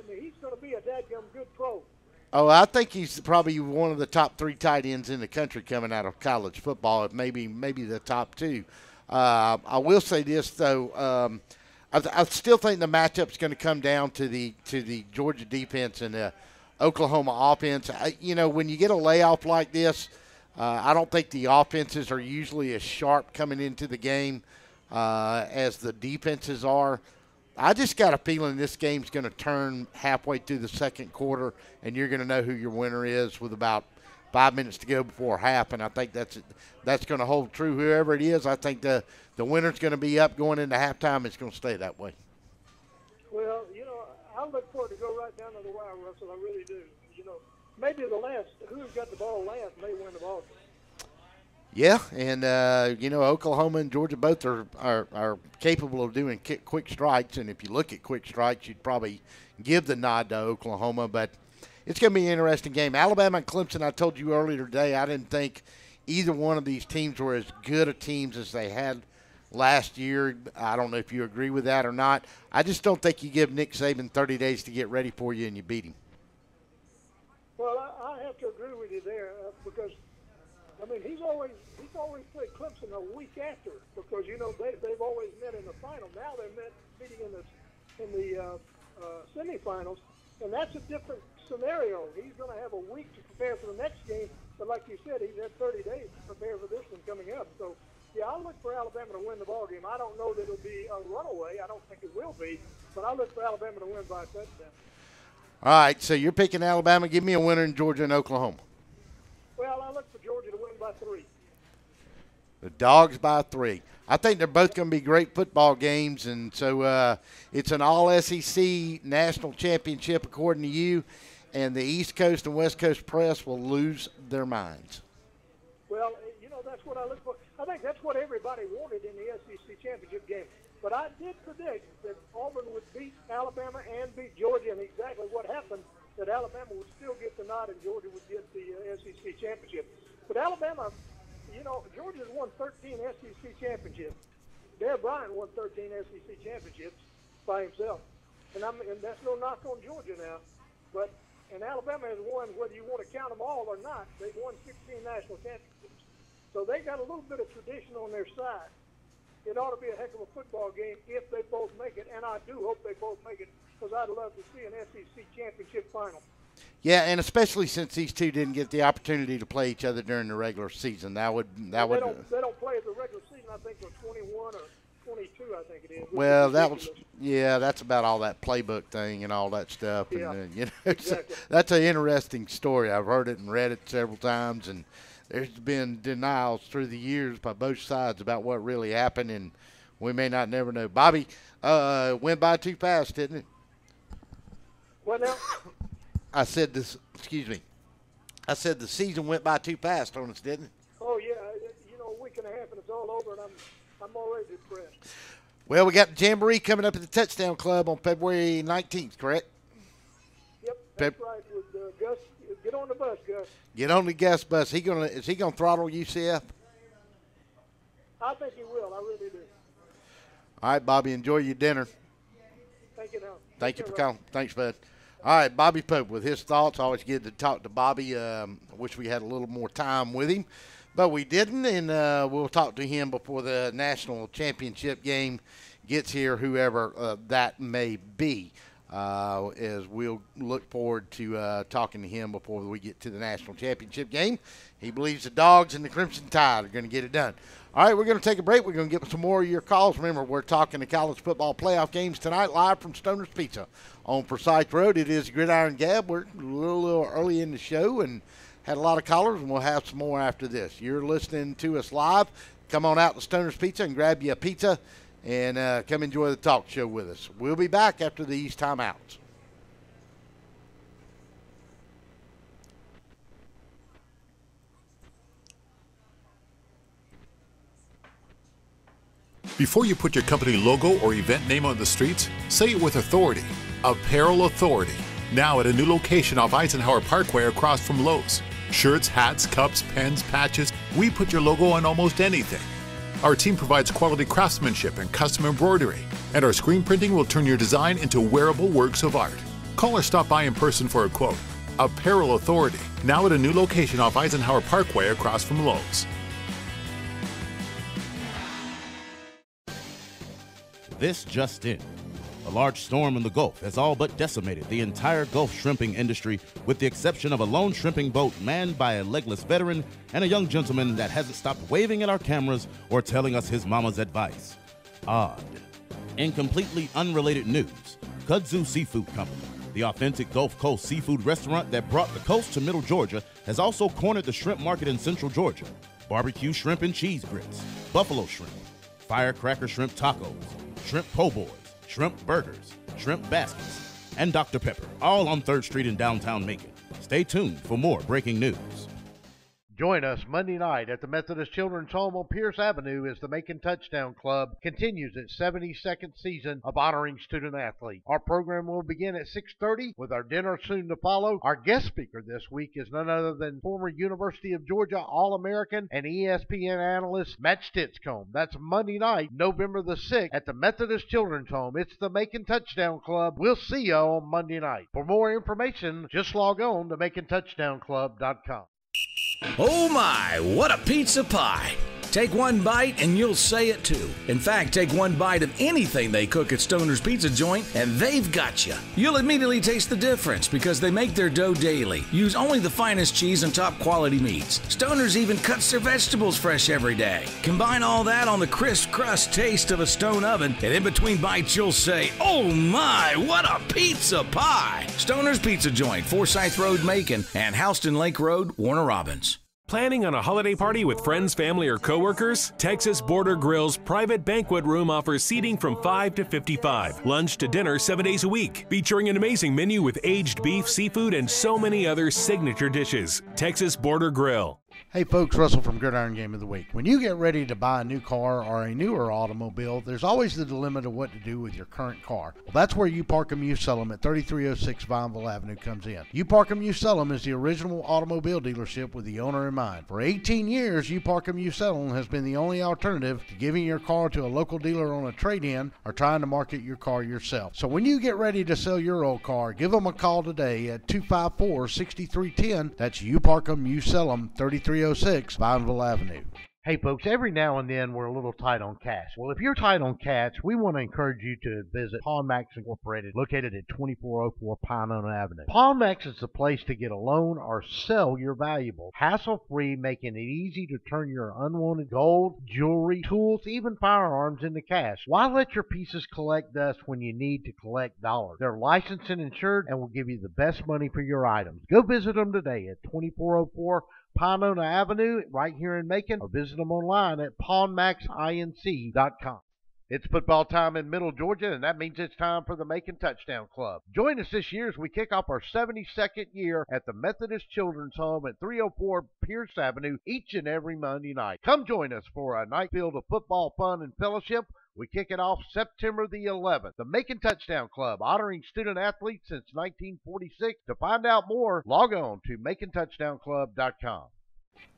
He's going to be a dadgum good pro. Oh, I think he's probably one of the top 3 tight ends in the country coming out of college football, maybe the top 2. I will say this, though. I still think the matchup's going to come down to the Georgia defense and the Oklahoma offense. When you get a layoff like this, I don't think the offenses are usually as sharp coming into the game as the defenses are. I just got a feeling this game's going to turn halfway through the second quarter, and you're going to know who your winner is with about 5 minutes to go before half, and I think that's going to hold true. Whoever it is, I think the winner's going to be up going into halftime. It's going to stay that way. Well, I look forward to go right down to the wire, Russell. I really do. Maybe who's got the ball last may win the ball game. Yeah, and Oklahoma and Georgia both are capable of doing quick strikes, and if you look at quick strikes, you'd probably give the nod to Oklahoma. But it's going to be an interesting game. Alabama and Clemson, I told you earlier today, I didn't think either one of these teams were as good a teams as they had last year. I don't know if you agree with that or not. I just don't think you give Nick Saban 30 days to get ready for you and you beat him. Well, I have to agree with you there because he's always played Clemson a week after because they've always met in the final. Now they're meeting in the semifinals, and that's a different scenario. He's going to have a week to prepare for the next game, but like you said, he's had 30 days to prepare for this one coming up. So, yeah, I'll look for Alabama to win the ball game. I don't know that it'll be a runaway. I don't think it will be, but I'll look for Alabama to win by a touchdown. All right, so you're picking Alabama. Give me a winner in Georgia and Oklahoma. Well, I look for Georgia to win by 3. The Dogs by 3. I think they're both going to be great football games, and so it's an all-SEC national championship according to you, and the East Coast and West Coast press will lose their minds. what I look for. I think that's what everybody wanted in the SEC championship game. But I did predict that Auburn would beat Alabama and beat Georgia, and exactly what happened, that Alabama would still get the nod and Georgia would get the SEC championship. But Alabama, you know, Georgia's won 13 SEC championships. Dale Bryant won 13 SEC championships by himself. And that's no knock on Georgia now. And Alabama has won, whether you want to count them all or not, they've won 16 national championships. So they got a little bit of tradition on their side. It ought to be a heck of a football game if they both make it, and I do hope they both make it, because I'd love to see an SEC championship final. Yeah, and especially since these two didn't get the opportunity to play each other during the regular season, they don't play the regular season. I think for 21 or 22, I think it is. Well, that's about all that playbook thing and all that stuff. Yeah, and you know, exactly. That's an interesting story. I've heard it and read it several times, and there's been denials through the years by both sides about what really happened, and we may not never know. Bobby, went by too fast, didn't it? What now? I said this. Excuse me. I said the season went by too fast on us, didn't it? Oh yeah, you know, a week and a half and it's all over, and I'm already depressed. Well, we got the Jamboree coming up at the Touchdown Club on February 19th, correct? Yep, that's right. With Gus, get on the bus, Gus. Get on the Gus bus. Is he gonna throttle UCF? I think he will. I really do. All right, Bobby. Enjoy your dinner. Thank you. Now. Thank you for calling. Thanks, bud. All right, Bobby Pope with his thoughts. Always good to talk to Bobby. I wish we had a little more time with him, but we didn't, and we'll talk to him before the national championship game gets here, whoever that may be, as we'll look forward to talking to him before we get to the national championship game. He believes the Dogs and the Crimson Tide are going to get it done. All right, we're going to take a break. We're going to get some more of your calls. Remember, we're talking the college football playoff games tonight, live from Stoner's Pizza on Forsyth Road. It is Gridiron Gab. We're a little early in the show and had a lot of callers, and we'll have some more after this. You're listening to us live. Come on out to Stoner's Pizza and grab you a pizza and come enjoy the talk show with us. We'll be back after these timeouts. Before you put your company logo or event name on the streets, say it with authority. Apparel Authority. Now at a new location off Eisenhower Parkway across from Lowe's. Shirts, hats, cups, pens, patches, we put your logo on almost anything. Our team provides quality craftsmanship and custom embroidery, and our screen printing will turn your design into wearable works of art. Call or stop by in person for a quote. Apparel Authority. Now at a new location off Eisenhower Parkway across from Lowe's. This just in. A large storm in the Gulf has all but decimated the entire Gulf shrimping industry, with the exception of a lone shrimping boat manned by a legless veteran and a young gentleman that hasn't stopped waving at our cameras or telling us his mama's advice. Odd. In completely unrelated news, Kudzu Seafood Company, the authentic Gulf Coast seafood restaurant that brought the coast to Middle Georgia, has also cornered the shrimp market in Central Georgia. Barbecue shrimp and cheese grits, buffalo shrimp, firecracker shrimp tacos, shrimp po' boys, shrimp burgers, shrimp baskets, and Dr. Pepper, all on 3rd Street in downtown Macon. Stay tuned for more breaking news. Join us Monday night at the Methodist Children's Home on Pierce Avenue as the Macon Touchdown Club continues its 72nd season of honoring student athletes. Our program will begin at 6:30 with our dinner soon to follow. Our guest speaker this week is none other than former University of Georgia All-American and ESPN analyst Matt Stitzcomb. That's Monday night, November the 6th at the Methodist Children's Home. It's the Macon Touchdown Club. We'll see you on Monday night. For more information, just log on to MaconTouchdownClub.com. Oh my, what a pizza pie! Take one bite and you'll say it too. In fact, take one bite of anything they cook at Stoner's Pizza Joint and they've got you. You'll immediately taste the difference because they make their dough daily, use only the finest cheese and top quality meats. Stoner's even cuts their vegetables fresh every day. Combine all that on the crisp crust taste of a stone oven, and in between bites you'll say, oh my, what a pizza pie! Stoner's Pizza Joint, Forsyth Road, Macon, and Houston Lake Road, Warner Robins. Planning on a holiday party with friends, family, or coworkers? Texas Border Grill's private banquet room offers seating from 5 to 55. Lunch to dinner 7 days a week. Featuring an amazing menu with aged beef, seafood, and so many other signature dishes. Texas Border Grill. Hey folks, Russell from Gridiron Game of the Week. When you get ready to buy a new car or a newer automobile, there's always the dilemma of what to do with your current car. Well, that's where You Park 'Em, You Sell 'Em at 3306 Vineville Avenue comes in. You Park 'Em, You Sell 'Em is the original automobile dealership with the owner in mind. For 18 years, You Park 'Em, You Sell 'Em has been the only alternative to giving your car to a local dealer on a trade-in or trying to market your car yourself. So when you get ready to sell your old car, give them a call today at 254-6310. That's You Park 'Em, You Sell 'Em, 3306 Vineville Avenue. Hey folks, every now and then we're a little tight on cash. Well, if you're tight on cash, we want to encourage you to visit Pawn Max Incorporated, located at 2404 Pinona Avenue. Pawn Max is the place to get a loan or sell your valuables. Hassle-free, making it easy to turn your unwanted gold, jewelry, tools, even firearms into cash. Why let your pieces collect dust when you need to collect dollars? They're licensed and insured and will give you the best money for your items. Go visit them today at 2404 Pinona Avenue right here in Macon, or visit them online at pawnmaxinc.com. It's football time in Middle Georgia, and that means it's time for the Macon Touchdown Club. Join us this year as we kick off our 72nd year at the Methodist Children's Home at 304 Pierce Avenue each and every Monday night. Come join us for a night filled of football fun and fellowship. We kick it off September the 11th. The Macon Touchdown Club, honoring student athletes since 1946. To find out more, log on to MaconTouchdownClub.com.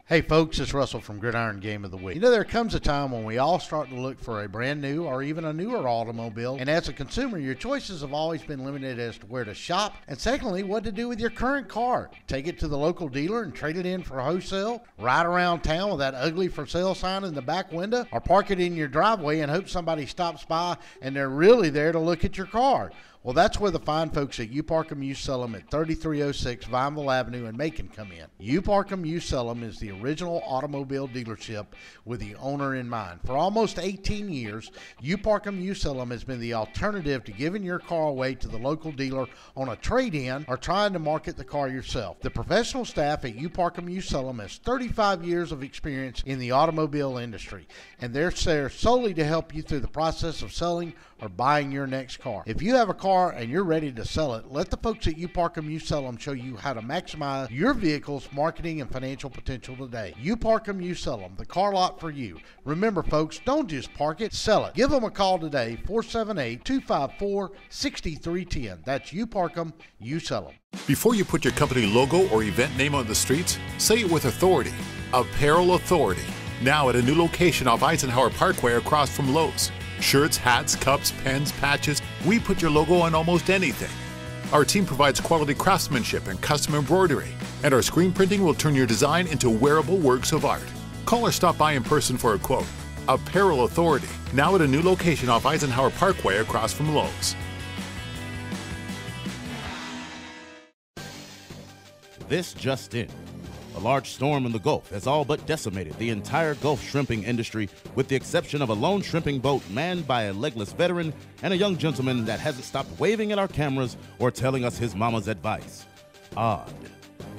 Hey folks, it's Russell from Gridiron Game of the Week. You know, there comes a time when we all start to look for a brand new or even a newer automobile, and as a consumer, your choices have always been limited as to where to shop, and secondly, what to do with your current car. Take it to the local dealer and trade it in for wholesale, ride around town with that ugly for sale sign in the back window, or park it in your driveway and hope somebody stops by and they're really there to look at your car. Well, that's where the fine folks at You Park 'Em, You Sell 'Em at 3306 Vineville Avenue in Macon come in. You Park 'Em, You Sell 'Em is the original automobile dealership with the owner in mind. For almost 18 years, You Park 'Em, You Sell 'Em has been the alternative to giving your car away to the local dealer on a trade-in or trying to market the car yourself. The professional staff at You Park 'Em, You Sell 'Em has 35 years of experience in the automobile industry, and they're there solely to help you through the process of selling or buying your next car. If you have a car and you're ready to sell it, let the folks at You Park 'Em, You Sell 'Em show you how to maximize your vehicle's marketing and financial potential today. You Park 'Em, You Sell 'Em, the car lot for you. Remember folks, don't just park it, sell it. Give them a call today, 478-254-6310. That's You Park 'Em, You Sell 'Em. Before you put your company logo or event name on the streets, say it with authority. Apparel Authority. Now at a new location off Eisenhower Parkway across from Lowe's. Shirts, hats, cups, pens, patches, we put your logo on almost anything. Our team provides quality craftsmanship and custom embroidery, and our screen printing will turn your design into wearable works of art. Call or stop by in person for a quote. Apparel Authority, now at a new location off Eisenhower Parkway across from Lowe's. This just in. A large storm in the Gulf has all but decimated the entire Gulf shrimping industry, with the exception of a lone shrimping boat manned by a legless veteran and a young gentleman that hasn't stopped waving at our cameras or telling us his mama's advice. Odd.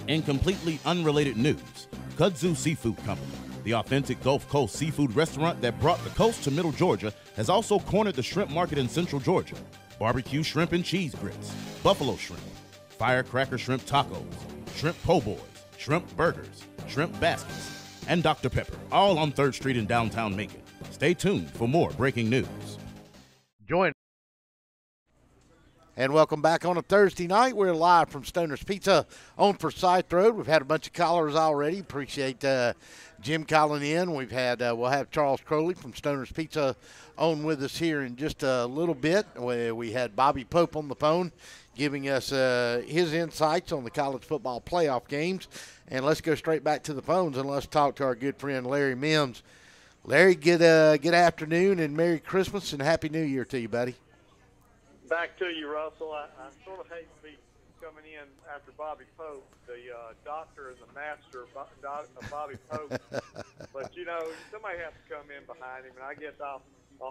In completely unrelated news, Kudzu Seafood Company, the authentic Gulf Coast seafood restaurant that brought the coast to Middle Georgia, has also cornered the shrimp market in Central Georgia. Barbecue shrimp and cheese grits, buffalo shrimp, firecracker shrimp tacos, shrimp po' boys, shrimp burgers, shrimp baskets, and Dr. Pepper, all on 3rd Street in downtown Macon. Stay tuned for more breaking news. Join. And welcome back on a Thursday night. We're live from Stoner's Pizza on Forsyth Road. We've had a bunch of callers already. Appreciate Jim calling in. We'll have Charles Crowley from Stoner's Pizza on with us here in just a little bit. We had Bobby Pope on the phone giving us his insights on the college football playoff games. And let's go straight back to the phones and let's talk to our good friend Larry Mims. Larry, good afternoon and Merry Christmas and Happy New Year to you, buddy. Back to you, Russell. I sort of hate to be coming in after Bobby Pope, the doctor and the master of Bobby Pope. But, you know, somebody has to come in behind him, and I guess I'll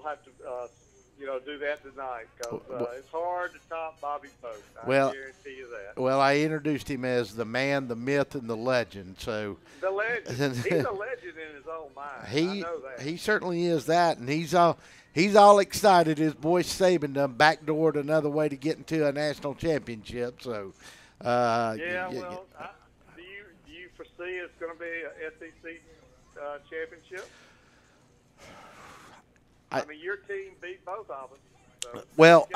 have to do that tonight because it's hard to top Bobby Pope. I guarantee you that. Well, I introduced him as the man, the myth, and the legend. So the legend. He's a legend in his own mind. I know that. He certainly is that, and he's all excited. His boy Saban done backdoored another way to get into a national championship. So, do you foresee it's going to be a SEC championship? I mean, your team beat both of them. So well,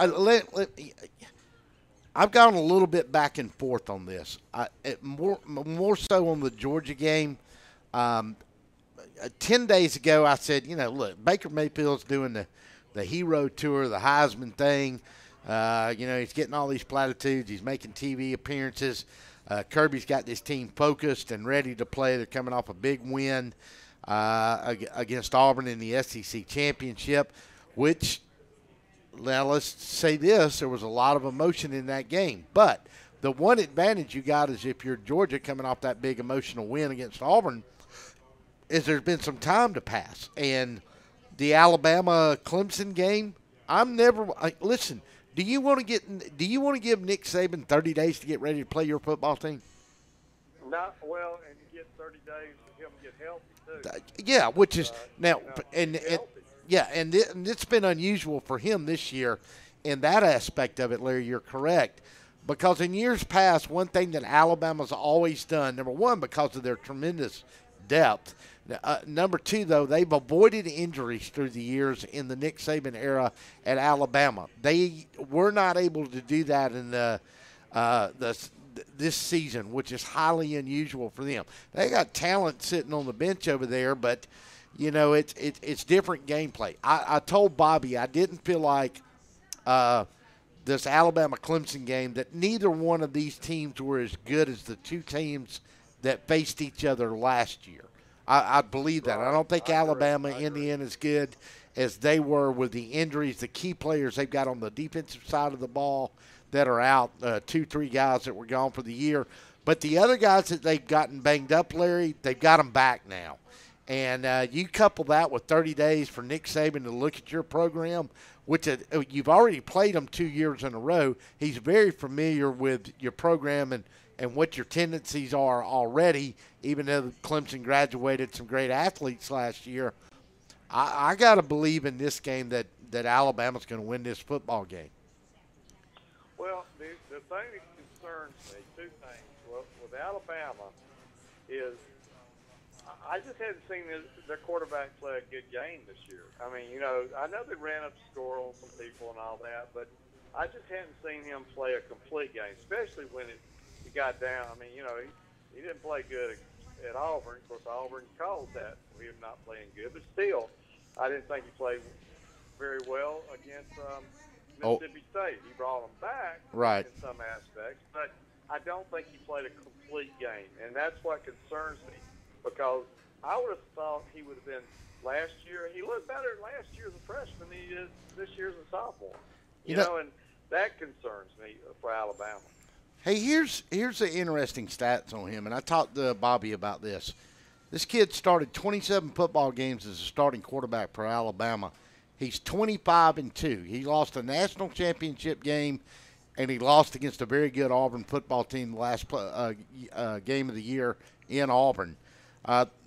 I've gone a little bit back and forth on this. More so on the Georgia game. 10 days ago, I said, look, Baker Mayfield's doing the hero tour, the Heisman thing. He's getting all these platitudes. He's making TV appearances. Kirby's got this team focused and ready to play. They're coming off a big win against Auburn in the SEC championship, which, now let's say this, there was a lot of emotion in that game. But the one advantage you got is if you're Georgia coming off that big emotional win against Auburn, is there's been some time to pass. And the Alabama-Clemson game, listen, do you want to give Nick Saban 30 days to get ready to play your football team? Not well, and you get 30 days for him to get healthy too. Yeah, which is now, and it's been unusual for him this year in that aspect of it, Larry. You're correct, because in years past, one thing that Alabama's always done, number one, because of their tremendous depth. Number two, though, they've avoided injuries through the years in the Nick Saban era at Alabama. They were not able to do that in this season, which is highly unusual for them. They got talent sitting on the bench over there, but it's different gameplay. I told Bobby I didn't feel like this Alabama-Clemson game that neither one of these teams were as good as the two teams that faced each other last year. I believe that. I don't think Alabama in the end is good as they were with the injuries, the key players they've got on the defensive side of the ball that are out, 2-3 guys that were gone for the year. But the other guys that they've gotten banged up, Larry, they've got them back now. And you couple that with 30 days for Nick Saban to look at your program, which you've already played them 2 years in a row. He's very familiar with your program and what your tendencies are already, even though Clemson graduated some great athletes last year. I got to believe in this game that Alabama's going to win this football game. Well, the thing that concerns me, two things. Well, with Alabama is I just hadn't seen their quarterback play a good game this year. I mean, I know they ran up the score on some people and all that, but I just hadn't seen him play a complete game, especially when he got down. I mean, he didn't play good at Auburn. Of course, Auburn calls that we are not playing good, but still, I didn't think he played very well against Mississippi State. He brought them back in some aspects, but I don't think he played a complete game, and that's what concerns me, because I would have thought he would have been last year. He looked better last year as a freshman than he did this year as a sophomore. And that concerns me for Alabama. Hey, here's the interesting stats on him, and I talked to Bobby about this. This kid started 27 football games as a starting quarterback for Alabama. He's 25-2. He lost a national championship game, and he lost against a very good Auburn football team the last game of the year in Auburn.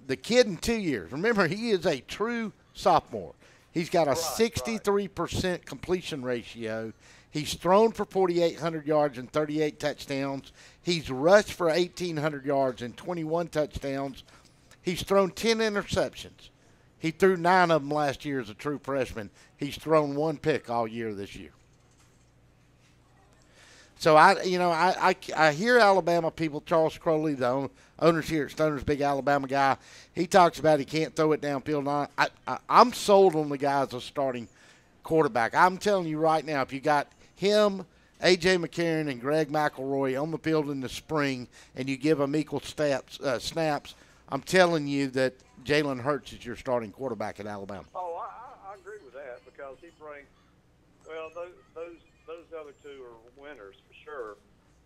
The kid in 2 years, remember, he is a true sophomore. He's got a 63% completion ratio. He's thrown for 4,800 yards and 38 touchdowns. He's rushed for 1,800 yards and 21 touchdowns. He's thrown 10 interceptions. He threw 9 of them last year as a true freshman. He's thrown 1 pick all year this year. So I hear Alabama people. Charles Crowley, the owners here at Stoner's, big Alabama guy. He talks about he can't throw it downfield. I'm sold on the guy as a starting quarterback. I'm telling you right now, if you got him, A.J. McCarron, and Greg McElroy on the field in the spring, and you give them equal snaps, I'm telling you that Jalen Hurts is your starting quarterback at Alabama. Oh, I agree with that, because he brings – well, those other two are winners for sure.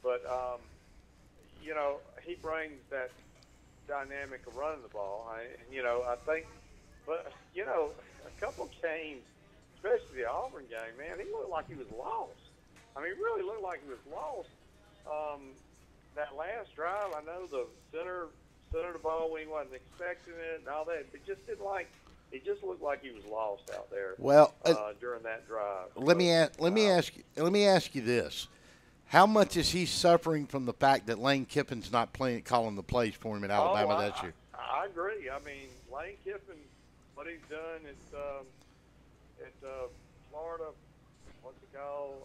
But, he brings that dynamic of running the ball. I think – but, a couple games, especially the Auburn game, man, he looked like he was lost. I mean, he really looked like he was lost. That last drive, I know the center the ball when he wasn't expecting it and all that. It just didn't like. He just looked like he was lost out there. Well, during that drive. Let me ask you this: How much is he suffering from the fact that Lane Kiffin's not calling the plays for him at Alabama that year? I agree. I mean, Lane Kiffin, what he's done at Florida, what's it called,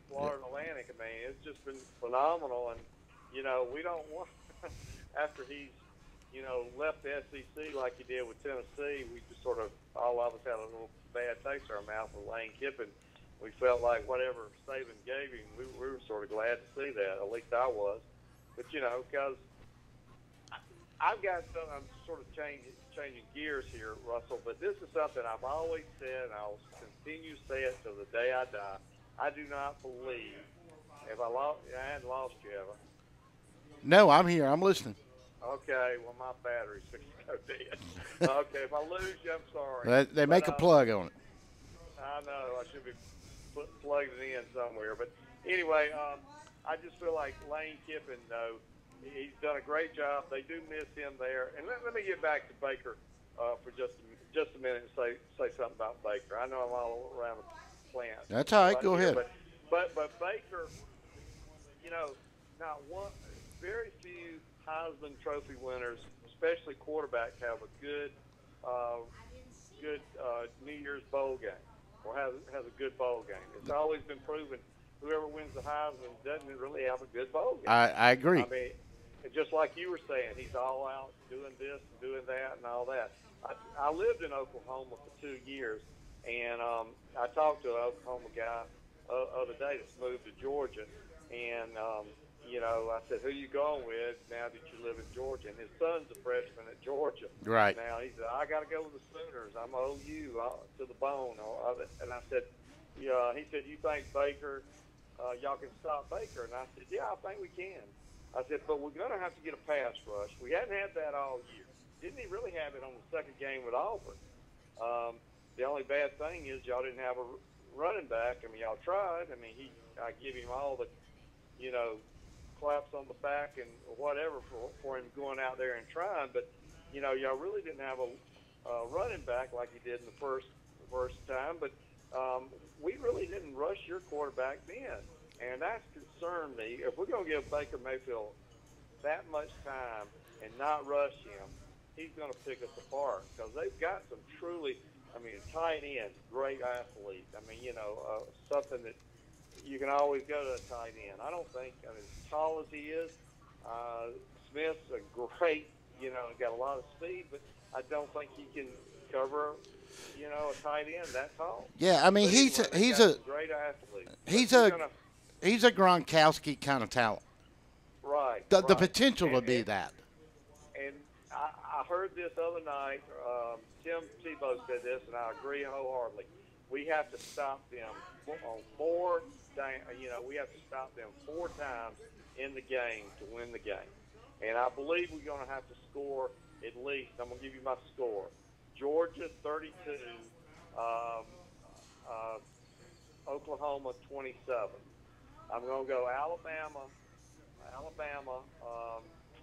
Florida Atlantic. I mean, it's just been phenomenal. And we don't want after he's left the SEC like he did with Tennessee. We just sort of all of us had a little bad taste in our mouth with Lane Kiffin. We felt like whatever Saban gave him, we were sort of glad to see that. At least I was. But, because I've got some, I'm sort of changing gears here, Russell, but this is something I've always said, and I'll continue to say it till the day I die. I do not believe, I hadn't lost you, have I? No, I'm here. I'm listening. Okay, well, my battery's fixing to go dead. Okay, if I lose you, I'm sorry. They make a plug on it. I know. I should be plugged it in somewhere. But anyway, I just feel like Lane Kiffin, though, he's done a great job. They do miss him there. And let me get back to Baker for just a minute and say something about Baker. I know I'm all around the plant. That's all right. Go ahead. But Baker, not one, very few Heisman Trophy winners, especially quarterbacks, have a good New Year's bowl game or has a good bowl game. It's always been proven whoever wins the Heisman doesn't really have a good bowl game. I agree. I mean, just like you were saying, he's all out doing this and doing that and all that. I lived in Oklahoma for 2 years, and I talked to an Oklahoma guy other day that's moved to Georgia, and I said, who you going with now that you live in Georgia? And his son's a freshman at Georgia. Right. Now, he said, I got to go with the Sooners. I'm OU to the bone. And I said, he said, you think Baker, y'all can stop Baker? And I said, yeah, I think we can. I said, but we're going to have to get a pass rush. We hadn't had that all year. Didn't he really have it on the second game with Auburn? The only bad thing is y'all didn't have a running back. I mean, y'all tried. I mean, I give him all the, claps on the back and whatever for him going out there and trying. But, y'all really didn't have a running back like you did in the first time. But we really didn't rush your quarterback then. And that's concerned me. If we're going to give Baker Mayfield that much time and not rush him, he's going to pick us apart because they've got some truly, tight end, great athlete. Something that you can always go to a tight end. I don't think, as tall as he is, Smith's a great, got a lot of speed, but I don't think he can cover, a tight end that tall. Yeah, he's a great athlete. He's a Gronkowski kind of talent. Right. The potential to be that. And I heard this other night. Tim Tebow said this, and I agree wholeheartedly. We have to stop them on four. We have to stop them 4 times in the game to win the game. And I believe we're going to have to score at least. I'm going to give you my score: Georgia 32, Oklahoma 27. I'm going to go Alabama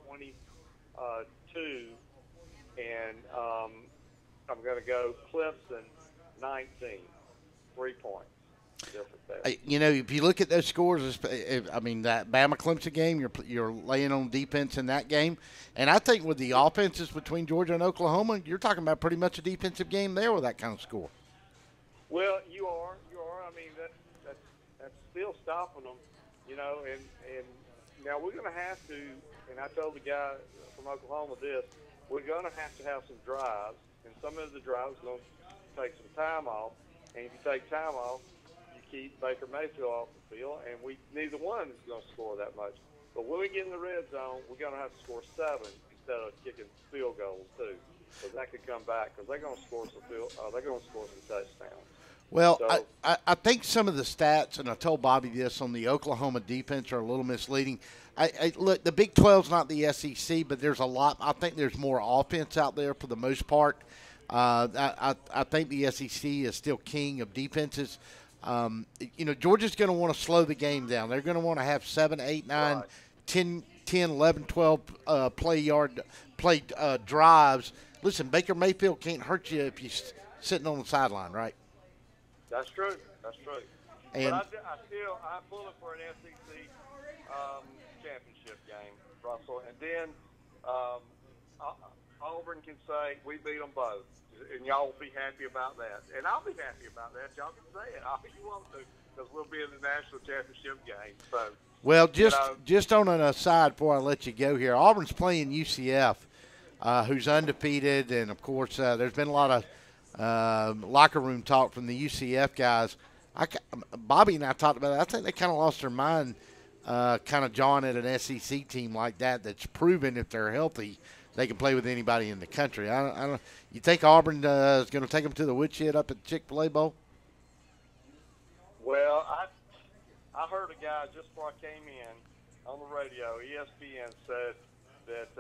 22, and I'm going to go Clemson 19. 3 points. If you look at those scores, that Bama-Clemson game, you're laying on defense in that game. And I think with the offenses between Georgia and Oklahoma, you're talking about pretty much a defensive game there with that kind of score. Well, you are. That's still stopping them, and now we're going to have to, and I told the guy from Oklahoma this, we're going to have some drives, and some of the drives are going to take some time off. And if you take time off, you keep Baker Mayfield off the field, and neither one is going to score that much. But when we get in the red zone, we're going to have to score 7 instead of kicking field goals too, because that could come back because they're going to score some touchdowns. Well, so, I think some of the stats, and I told Bobby this on the Oklahoma defense, are a little misleading. Look, the Big 12's not the SEC, but there's a lot. I think there's more offense out there for the most part. I think the SEC is still king of defenses. Georgia's going to want to slow the game down. They're going to want to have 7, 8, 9, right. 10, 11, 12 play drives. Listen, Baker Mayfield can't hurt you if you're sitting on the sideline, right? That's true. And I'm pulling for an SEC championship game, Russell, and then Auburn can say we beat them both, and y'all will be happy about that, and I'll be happy about that. Y'all can say it all you want to, because we'll be in the national championship game. So, well, just on an aside before I let you go here, Auburn's playing UCF, who's undefeated, and of course there's been a lot of locker room talk from the UCF guys. Bobby and I talked about it. I think they kind of lost their mind, kind of jawing at an SEC team like that that's proven if they're healthy they can play with anybody in the country. I don't. You think Auburn is going to take them to the woodshed up at the Chick-fil-A Bowl? Well, I heard a guy just before I came in on the radio, ESPN, said that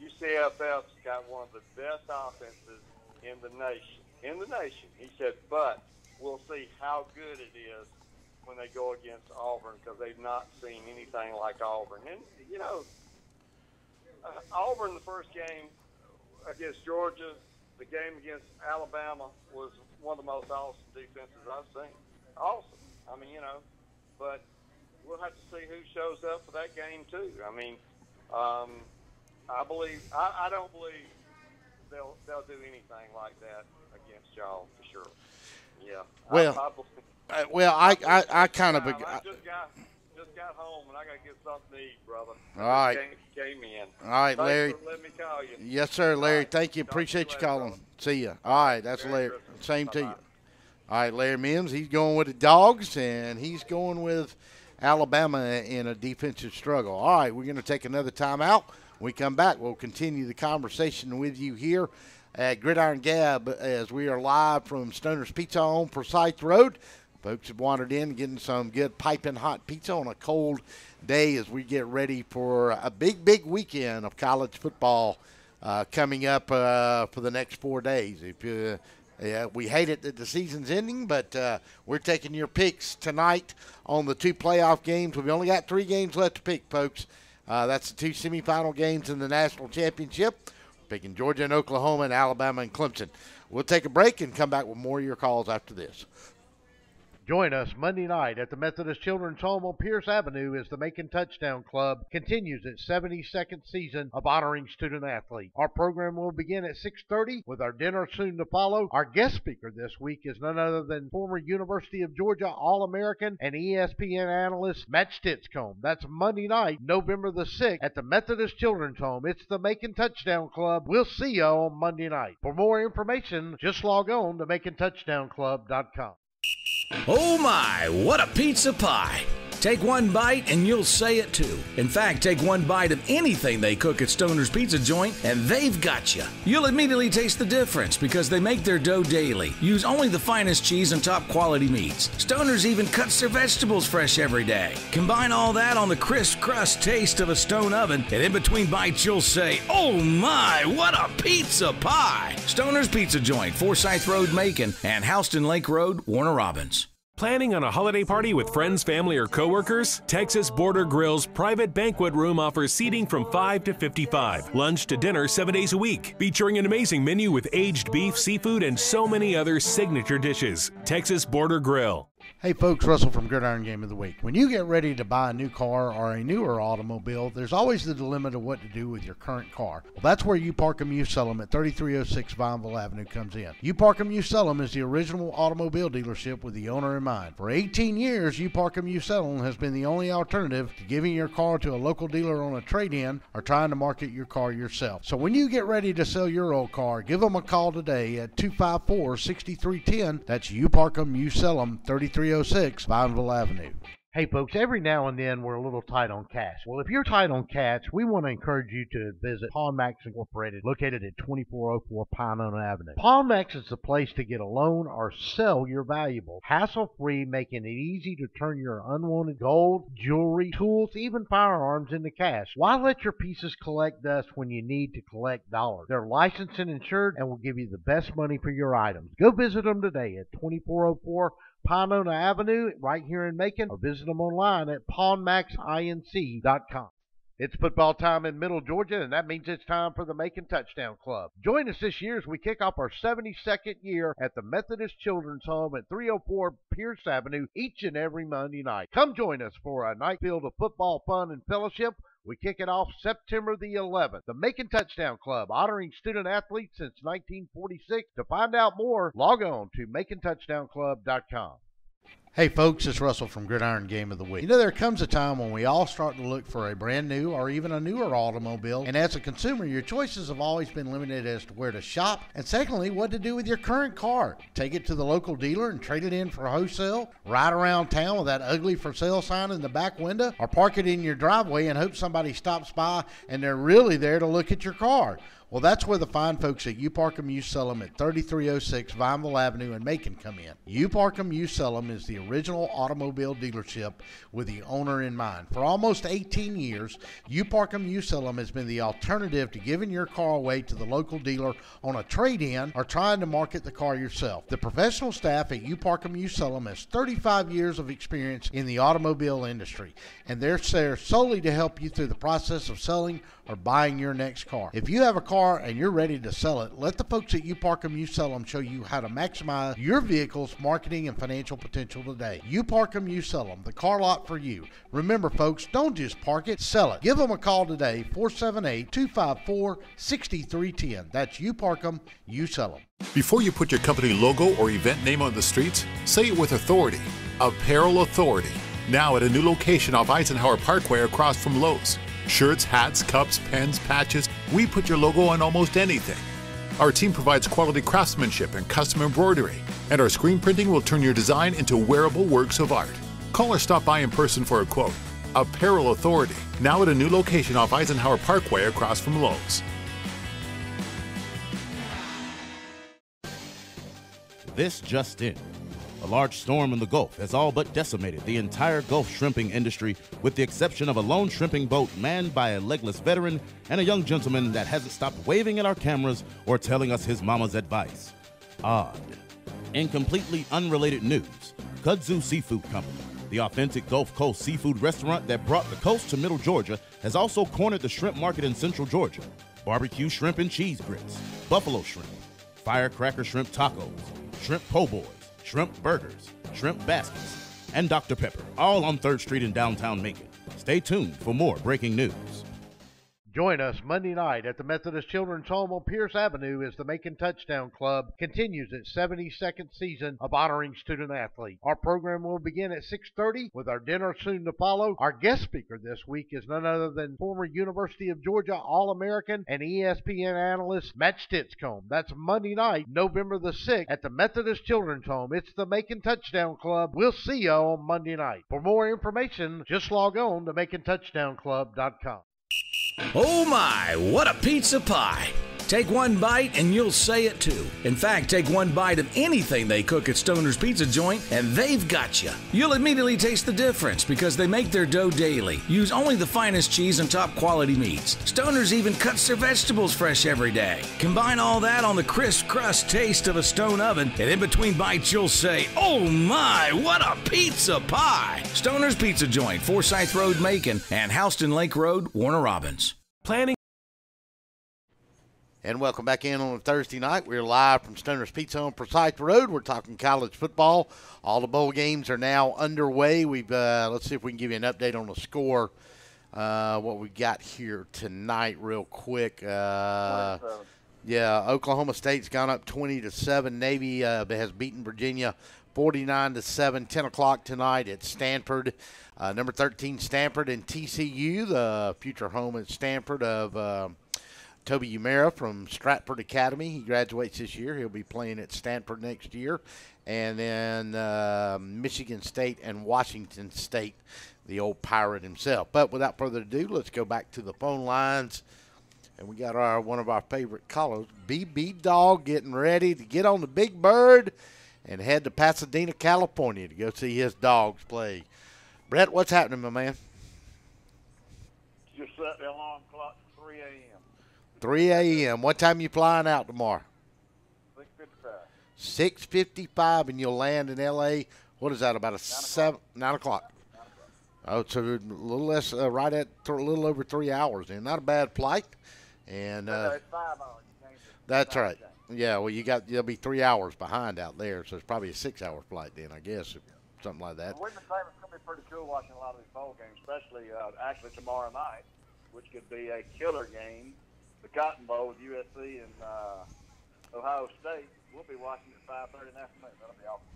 UCFF's got one of the best offenses in the nation. In the nation, he said, but we'll see how good it is when they go against Auburn, because they've not seen anything like Auburn. And, you know, Auburn, the first game against Georgia, the game against Alabama was one of the most awesome defenses I've seen. Awesome. I mean, you know, but we'll have to see who shows up for that game, too. I mean, I don't believe they'll do anything like that against y'all for sure. Yeah. I kind of. I just got home and I got to get something to eat, brother. All right. Came in. All right, Thanks Larry. for letting me call you. Yes, sir, Larry. Right. Thank you. Appreciate you calling. Brother. See you. All right, that's Merry Larry. Christmas. Same to Bye-bye. you. All right, Larry Mims. He's going with the Dogs, and he's going with Alabama in a defensive struggle. All right, we're going to take another timeout. When we come back, we'll continue the conversation with you here at Gridiron Gab as we are live from Stoner's Pizza on Forsyth Road. Folks have wandered in getting some good piping hot pizza on a cold day as we get ready for a big weekend of college football coming up for the next 4 days. We hate it that the season's ending, but we're taking your picks tonight on the 2 playoff games. We've only got 3 games left to pick, folks. That's the 2 semifinal games in the national championship. We're picking Georgia and Oklahoma and Alabama and Clemson. We'll take a break and come back with more of your calls after this. Join us Monday night at the Methodist Children's Home on Pierce Avenue as the Macon Touchdown Club continues its 72nd season of honoring student athletes. Our program will begin at 6:30 with our dinner soon to follow. Our guest speaker this week is none other than former University of Georgia All-American and ESPN analyst Matt Stitzcomb. That's Monday night, November the 6th at the Methodist Children's Home. It's the Macon Touchdown Club. We'll see you on Monday night. For more information, just log on to MaconTouchdownClub.com. Oh my, what a pizza pie! Take one bite and you'll say it too. In fact, take one bite of anything they cook at Stoner's Pizza Joint and they've got you. You'll immediately taste the difference because they make their dough daily, use only the finest cheese and top quality meats. Stoner's even cuts their vegetables fresh every day. Combine all that on the crisp crust taste of a stone oven, and in between bites you'll say, oh my, what a pizza pie! Stoner's Pizza Joint, Forsyth Road, Macon, and Houston Lake Road, Warner Robins. Planning on a holiday party with friends, family, or coworkers? Texas Border Grill's private banquet room offers seating from 5 to 55. Lunch to dinner 7 days a week. Featuring an amazing menu with aged beef, seafood, and so many other signature dishes. Texas Border Grill. Hey folks, Russell from Gridiron Game of the Week. When you get ready to buy a new car or a newer automobile, there's always the dilemma of what to do with your current car. Well, that's where You Park 'Em You Sell 'Em at 3306 Vineville Avenue comes in. You Park 'Em You Sell 'Em is the original automobile dealership with the owner in mind. For 18 years, You Park 'Em You Sell 'Em has been the only alternative to giving your car to a local dealer on a trade-in or trying to market your car yourself. So when you get ready to sell your old car, give them a call today at 254-6310. That's You Park 'Em You Sell 'Em, 3306 Vineville Avenue. Hey folks, every now and then we're a little tight on cash. Well, if you're tight on cash, we want to encourage you to visit Pawn Max Incorporated, located at 2404 Pinona Avenue. Pawn Max is the place to get a loan or sell your valuables, hassle-free, making it easy to turn your unwanted gold, jewelry, tools, even firearms into cash. Why let your pieces collect dust when you need to collect dollars? They're licensed and insured and will give you the best money for your items. Go visit them today at 2404 Pinona Avenue right here in Macon, or visit them online at pawnmaxinc.com. It's football time in Middle Georgia, and that means it's time for the Macon Touchdown Club. Join us this year as we kick off our 72nd year at the Methodist Children's Home at 304 Pierce Avenue each and every Monday night. Come join us for a night filled of football fun and fellowship. We kick it off September the 11th. The Macon Touchdown Club, honoring student athletes since 1946. To find out more, log on to MaconTouchdownClub.com. Hey folks, it's Russell from Gridiron Game of the Week. You know, there comes a time when we all start to look for a brand new or even a newer automobile, and as a consumer, your choices have always been limited as to where to shop, and secondly, what to do with your current car. Take it to the local dealer and trade it in for wholesale, ride around town with that ugly for sale sign in the back window, or park it in your driveway and hope somebody stops by and they're really there to look at your car. Well, that's where the fine folks at U Park 'em Used Sell 'em at 3306 Vineville Avenue in Macon come in. U Park 'em Used Sell 'em is the original automobile dealership with the owner in mind. For almost 18 years, U Park 'em Used Sell 'em has been the alternative to giving your car away to the local dealer on a trade-in or trying to market the car yourself. The professional staff at U Park 'em Used Sell 'em has 35 years of experience in the automobile industry, and they're there solely to help you through the process of selling or buying your next car. If you have a car and you're ready to sell it, let the folks at U Park 'em Used Sell 'em show you how to maximize your vehicle's marketing and financial potential today. U Park 'em Used Sell 'em, the car lot for you. Remember folks, don't just park it, sell it. Give them a call today, 478-254-6310. That's U Park 'em Used Sell 'em. Before you put your company logo or event name on the streets, say it with authority. Apparel Authority. Now at a new location off Eisenhower Parkway across from Lowe's. Shirts, hats, cups, pens, patches, we put your logo on almost anything. Our team provides quality craftsmanship and custom embroidery, and our screen printing will turn your design into wearable works of art. Call or stop by in person for a quote. Apparel Authority, now at a new location off Eisenhower Parkway across from Lowe's. This just in. A large storm in the Gulf has all but decimated the entire Gulf shrimping industry, with the exception of a lone shrimping boat manned by a legless veteran and a young gentleman that hasn't stopped waving at our cameras or telling us his mama's advice. Odd. In completely unrelated news, Kudzu Seafood Company, the authentic Gulf Coast seafood restaurant that brought the coast to Middle Georgia, has also cornered the shrimp market in Central Georgia. Barbecue shrimp and cheese grits, buffalo shrimp, firecracker shrimp tacos, shrimp po' boys, shrimp burgers, shrimp baskets, and Dr. Pepper, all on 3rd Street in downtown Macon. Stay tuned for more breaking news. Join us Monday night at the Methodist Children's Home on Pierce Avenue as the Macon Touchdown Club continues its 72nd season of honoring student athletes. Our program will begin at 6:30 with our dinner soon to follow. Our guest speaker this week is none other than former University of Georgia All-American and ESPN analyst Matt Stitzcomb. That's Monday night, November the 6th at the Methodist Children's Home. It's the Macon Touchdown Club. We'll see you on Monday night. For more information, just log on to MaconTouchdownClub.com. Oh my, what a pizza pie! Take one bite and you'll say it too. In fact, take one bite of anything they cook at Stoner's Pizza Joint and they've got you. You'll immediately taste the difference because they make their dough daily. Use only the finest cheese and top quality meats. Stoner's even cuts their vegetables fresh every day. Combine all that on the crisp crust taste of a stone oven, and in between bites you'll say, oh my, what a pizza pie! Stoner's Pizza Joint, Forsyth Road, Macon, and Houston Lake Road, Warner Robins. Planning. And welcome back in on a Thursday night. We're live from Stoner's Pizza on Forsyth Road. We're talking college football. All the bowl games are now underway. Let's see if we can give you an update on the score. What we got here tonight, real quick. Oklahoma State's gone up 20-7. Navy has beaten Virginia 49-7. 10 o'clock tonight at Stanford. Number 13, Stanford and TCU, the future home at Stanford of Toby Umera from Stratford Academy. He graduates this year. He'll be playing at Stanford next year. And then Michigan State and Washington State, the old pirate himself. But without further ado, let's go back to the phone lines. And we got one of our favorite callers, BB Dog, getting ready to get on the Big Bird and head to Pasadena, California to go see his dogs play. Brett, what's happening, my man? Just set the alarm clock to 3 a.m. 3 a.m. What time you flying out tomorrow? 6:55. 6:55, and you'll land in L.A. What is that, about 9 o'clock? Oh, so a little less, right at a little over 3 hours. And not a bad flight. And It's 5 hours. that's right. Yeah, well, you'll be 3 hours behind out there, so it's probably a 6-hour flight then, I guess, something like that. Well, we've been saying it's going to be pretty cool watching a lot of these bowl games, especially actually tomorrow night, which could be a killer game. The Cotton Bowl with USC and Ohio State. We'll be watching at 5:30 in the afternoon. That'll be awesome.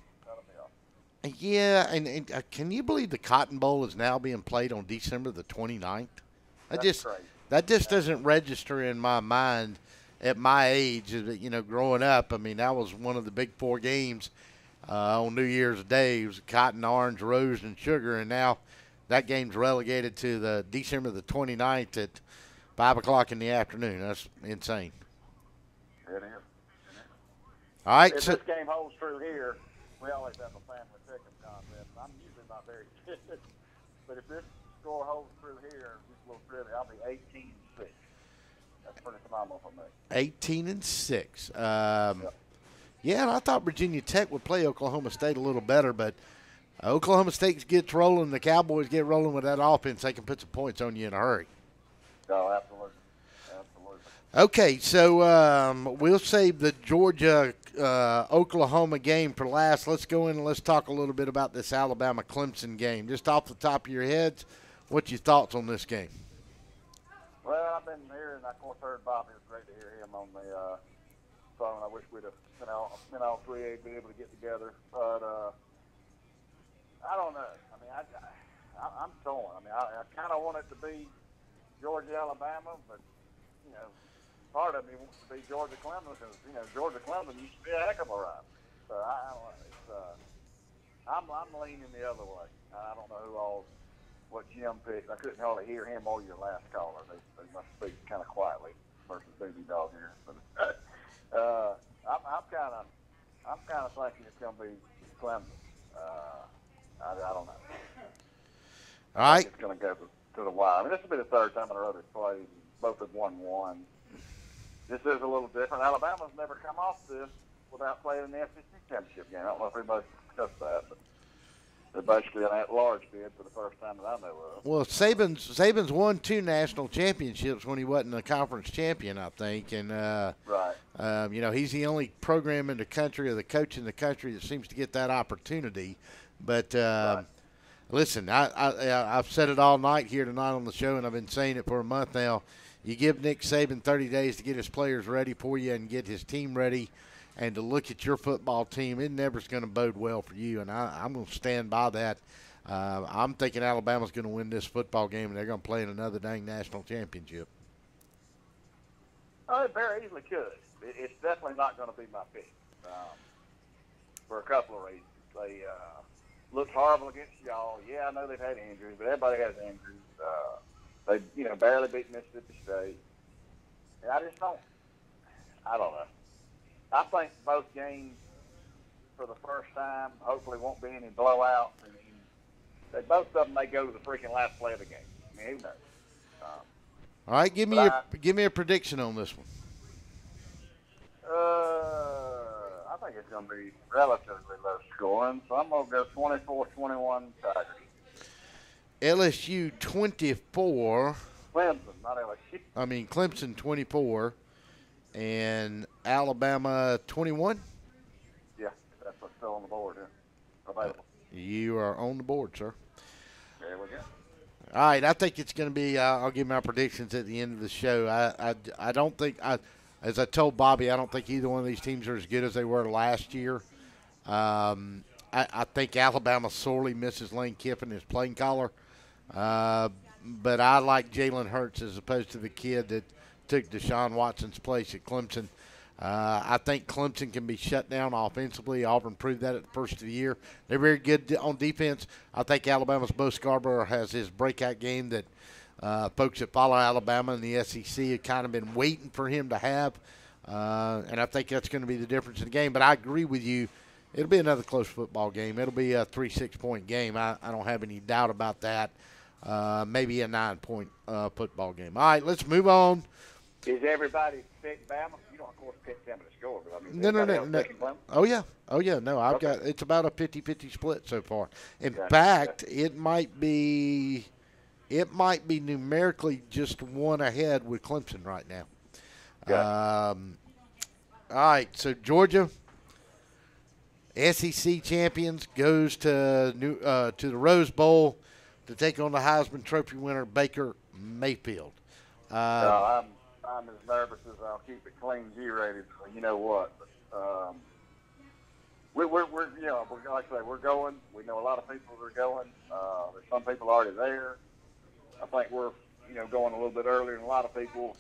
Yeah, and can you believe the Cotton Bowl is now being played on December the 29th? That's crazy. That just doesn't register in my mind at my age. Growing up, I mean, that was one of the big 4 games on New Year's Day. It was Cotton, Orange, Rose, and Sugar, and now that game's relegated to the December the 29th at 5 o'clock in the afternoon. That's insane. It is. All right. If this game holds true here, we always have a family pick'em contest. I'm usually not very good, but if this score holds true here, just a little trivia, I'll be 18-6. That's pretty phenomenal for me. 18-6. Yep. Yeah, and I thought Virginia Tech would play Oklahoma State a little better, but Oklahoma State gets rolling, the Cowboys get rolling with that offense, they can put some points on you in a hurry. Oh, absolutely. Okay, so we'll save the Georgia-Oklahoma game for last. Let's go in and let's talk a little bit about this Alabama-Clemson game. Just off the top of your heads, what's your thoughts on this game? Well, I've been hearing, of course, heard Bobby. It was great to hear him on the phone. I wish we'd have been all 3 be able to get together. But I don't know. I mean, I'm torn. I mean, I kind of want it to be Georgia-Alabama, but, part of me wants to be Georgia-Clemson because, Georgia-Clemson used to be a heck of a ride. So, I don't know. I'm leaning the other way. I don't know what Jim picked. I couldn't hardly hear him or your last caller. They must speak kind of quietly versus Baby Dog here. But I'm kind of thinking it's going to be Clemson. I don't know. All right. It's going to go to the wire. I mean, this will be the 3rd time in a row they've played. Both have won one. This is a little different. Alabama's never come off this without playing in the SEC championship game. I don't know if everybody's discussed that, but they're basically an at-large bid for the first time that I know of. Well, Saban's won 2 national championships when he wasn't a conference champion, I think, and right. He's the only program in the country or the coach in the country that seems to get that opportunity. But right. Listen, I've said it all night here tonight on the show, and I've been saying it for a month now. You give Nick Saban 30 days to get his players ready for you and get his team ready and to look at your football team, it never's going to bode well for you, and I'm going to stand by that. I'm thinking Alabama's going to win this football game, and they're going to play in another dang national championship. Oh, it very easily could. It's definitely not going to be my pick for a couple of reasons. They looked horrible against y'all. Yeah, I know they've had injuries, but everybody has injuries. They, barely beat Mississippi State. And I don't know. I think both games for the first time hopefully won't be any blowout. I mean, both of them, they go to the freaking last play of the game. I mean, who knows? All right, give me a prediction on this one. I think it's going to be relatively low scoring, so I'm going to go 24-21 Tigers. LSU 24. Clemson, not LSU. I mean, Clemson 24 and Alabama 21? Yeah, that's what's still on the board here. Available. You are on the board, sir. There we go. All right, I think it's going to be I'll give my predictions at the end of the show. I don't think as I told Bobby, I don't think either one of these teams are as good as they were last year. I think Alabama sorely misses Lane Kiffin, his playing caller. But I like Jalen Hurts as opposed to the kid that took Deshaun Watson's place at Clemson. I think Clemson can be shut down offensively. Auburn proved that at the first of the year. They're very good on defense. I think Alabama's Bo Scarborough has his breakout game that folks that follow Alabama in the SEC have kind of been waiting for him to have. And I think that's going to be the difference in the game. But I agree with you. It'll be another close football game. It'll be a 3-6 point game. I don't have any doubt about that. Maybe a 9-point football game. All right, let's move on Is everybody pick Bama? You don't, of course, pick them to score, but I mean, No. Oh yeah. No, I've got it's about a 50-50 split so far. In fact, it might be numerically just one ahead with Clemson right now. All right, so Georgia, SEC champions, goes to the Rose Bowl to take on the Heisman Trophy winner Baker Mayfield. I'm as nervous as I'll keep it clean G-rated. So you know what? We're like I say, we're going. We know a lot of people are going. There's some people already there. I think we're going a little bit earlier than a lot of people.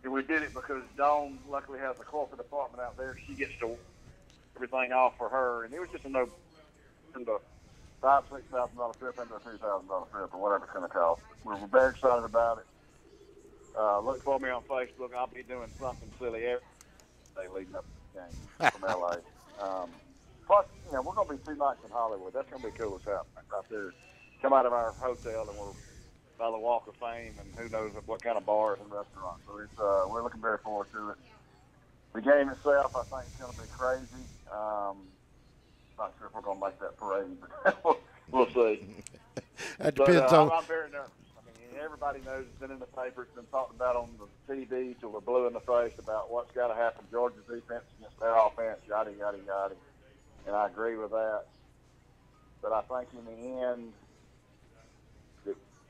And we did it because Dawn luckily has a corporate department out there. She gets to everything off for her, and it was just a $5,000 to $6,000 trip into a $3,000 trip or whatever it's going to cost. We're very excited about it. Look for me on Facebook. I'll be doing something silly every day leading up to the game from LA. Plus, we're going to be 2 nights in Hollywood. That's going to be cool as hell right there. Come out of our hotel and we're by the Walk of Fame and who knows what kind of bars and restaurants. So it's, we're looking very forward to it. The game itself, I think, is going to be crazy. Not sure if we're going to make that parade, but we'll see. That depends on. I'm very nervous. Everybody knows it's been in the paper. It's been talked about on the TV till we're blue in the face about what's got to happen. Georgia's defense against their offense, yada, yada, yada. And I agree with that. But I think in the end,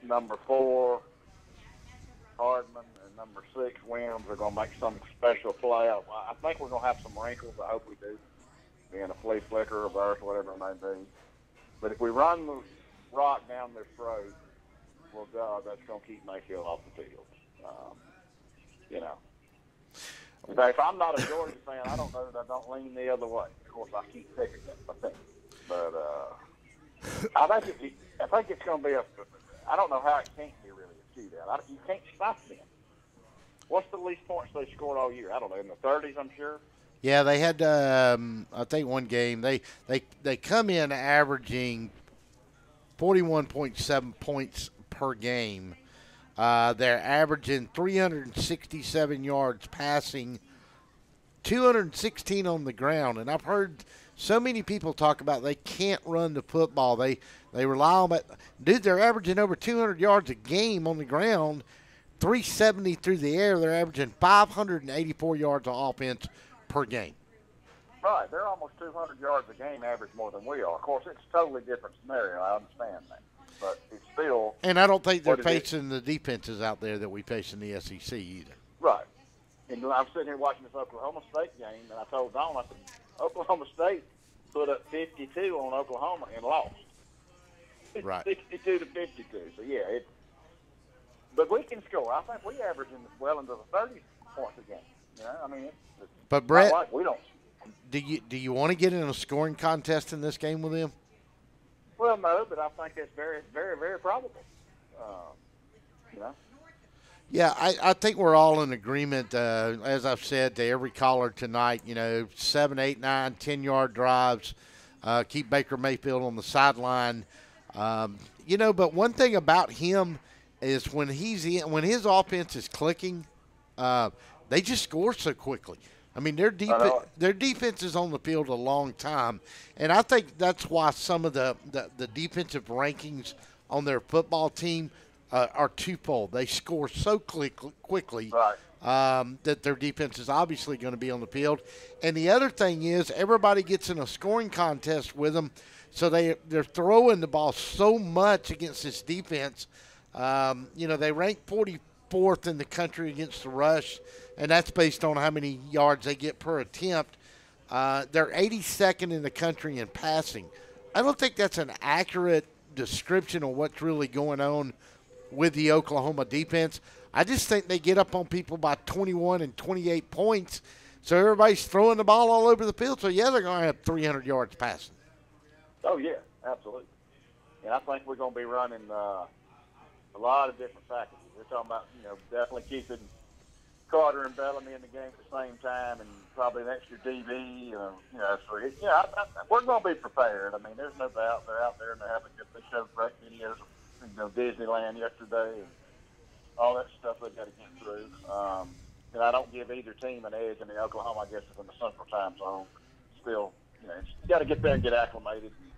number 4, Hardman, and number 6, Williams are going to make some special play. I think we're going to have some wrinkles. I hope we do. Being a flea flicker, reverse, whatever it may be. But if we run the rock down their throat, well, God, that's going to keep Mayfield off the field. In fact, if I'm not a Georgia fan, I don't know that I don't lean the other way. Of course, I keep picking it, I think. But I think it's going to be I don't know how it can't be really a shootout. You can't stop them. What's the least points they scored all year? I don't know, in the 30s, I'm sure. Yeah, they had, I think, one game. They come in averaging 41.7 points per game. They're averaging 367 yards passing, 216 on the ground. And I've heard so many people talk about they can't run the football. They rely on it. Dude, they're averaging over 200 yards a game on the ground, 370 through the air. They're averaging 584 yards of offense per game. Right. They're almost 200 yards a game average more than we are. Of course, it's a totally different scenario. I understand that. But it's still. And I don't think they're facing the defenses out there that we face in the SEC either. Right. And I'm sitting here watching this Oklahoma State game, and I told Dawn, I said, Oklahoma State put up 52 on Oklahoma and lost. Right. 62 to 52. So, yeah. But we can score. I think we average well into the 30 points a game. But, Brett, like we don't. Do you want to get in a scoring contest in this game with them? Well, no, but I think that's very, very, very probable. Yeah, I think we're all in agreement, as I've said to every caller tonight, 7, 8, 9, 10-yard drives, keep Baker Mayfield on the sideline. But one thing about him is when his offense is clicking, they just score so quickly. I mean, their defense is on the field a long time, and I think that's why some of the defensive rankings on their football team are twofold. They score so quickly that their defense is obviously going to be on the field. And the other thing is everybody gets in a scoring contest with them, so they're throwing the ball so much against this defense. They rank 44th in the country against the rush, and that's based on how many yards they get per attempt. They're 82nd in the country in passing. I don't think that's an accurate description of what's really going on with the Oklahoma defense. I just think they get up on people by 21 and 28 points, so everybody's throwing the ball all over the field. So, yeah, they're going to have 300 yards passing. Oh, yeah, absolutely. And I think we're going to be running a lot of different packages. We're talking about, definitely keeping Carter and Bellamy in the game at the same time, and probably an extra DB. We're going to be prepared. I mean, there's no doubt they're out there and they're having they showed great videos of Disneyland yesterday and all that stuff they've got to get through. and I don't give either team an edge. I mean, Oklahoma, I guess, is in the Central Time Zone. Still, you know, you got to get there and get acclimated and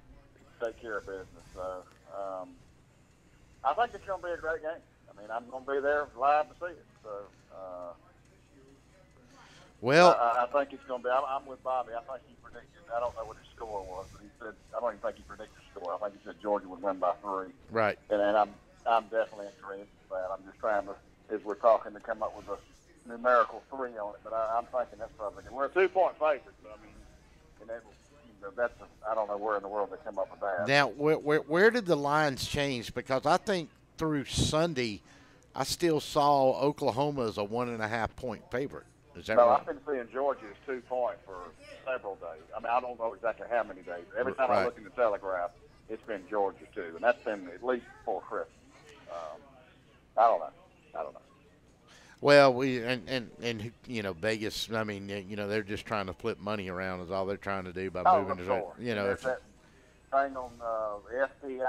take care of business. So I think it's going to be a great game. I mean, I'm going to be there live to see it. So, well, I think it's going to be. I'm with Bobby. I think he predicted. I don't know what his score was, but he said I don't even think he predicted the score. I think he said Georgia would win by 3. right. And I'm definitely interested in that. I'm just trying to, as we're talking, to come up with a numerical 3 on it. But I'm thinking that's probably good. We're a 2-point favorite. So I mean, and that, that's I don't know where in the world they come up with that. Now, where did the lines change? Because I think through Sunday, I still saw Oklahoma as a 1.5-point favorite. Is that no, right? I've been seeing Georgia as 2-point for several days. I mean, I don't know exactly how many days. Every time I look in the Telegraph, it's been Georgia too, and that's been at least before Christmas. I don't know. Well, we and you know, Vegas. I mean, you know, they're just trying to flip money around. Is all they're trying to do by moving to sure. you know. There's that thing on SPI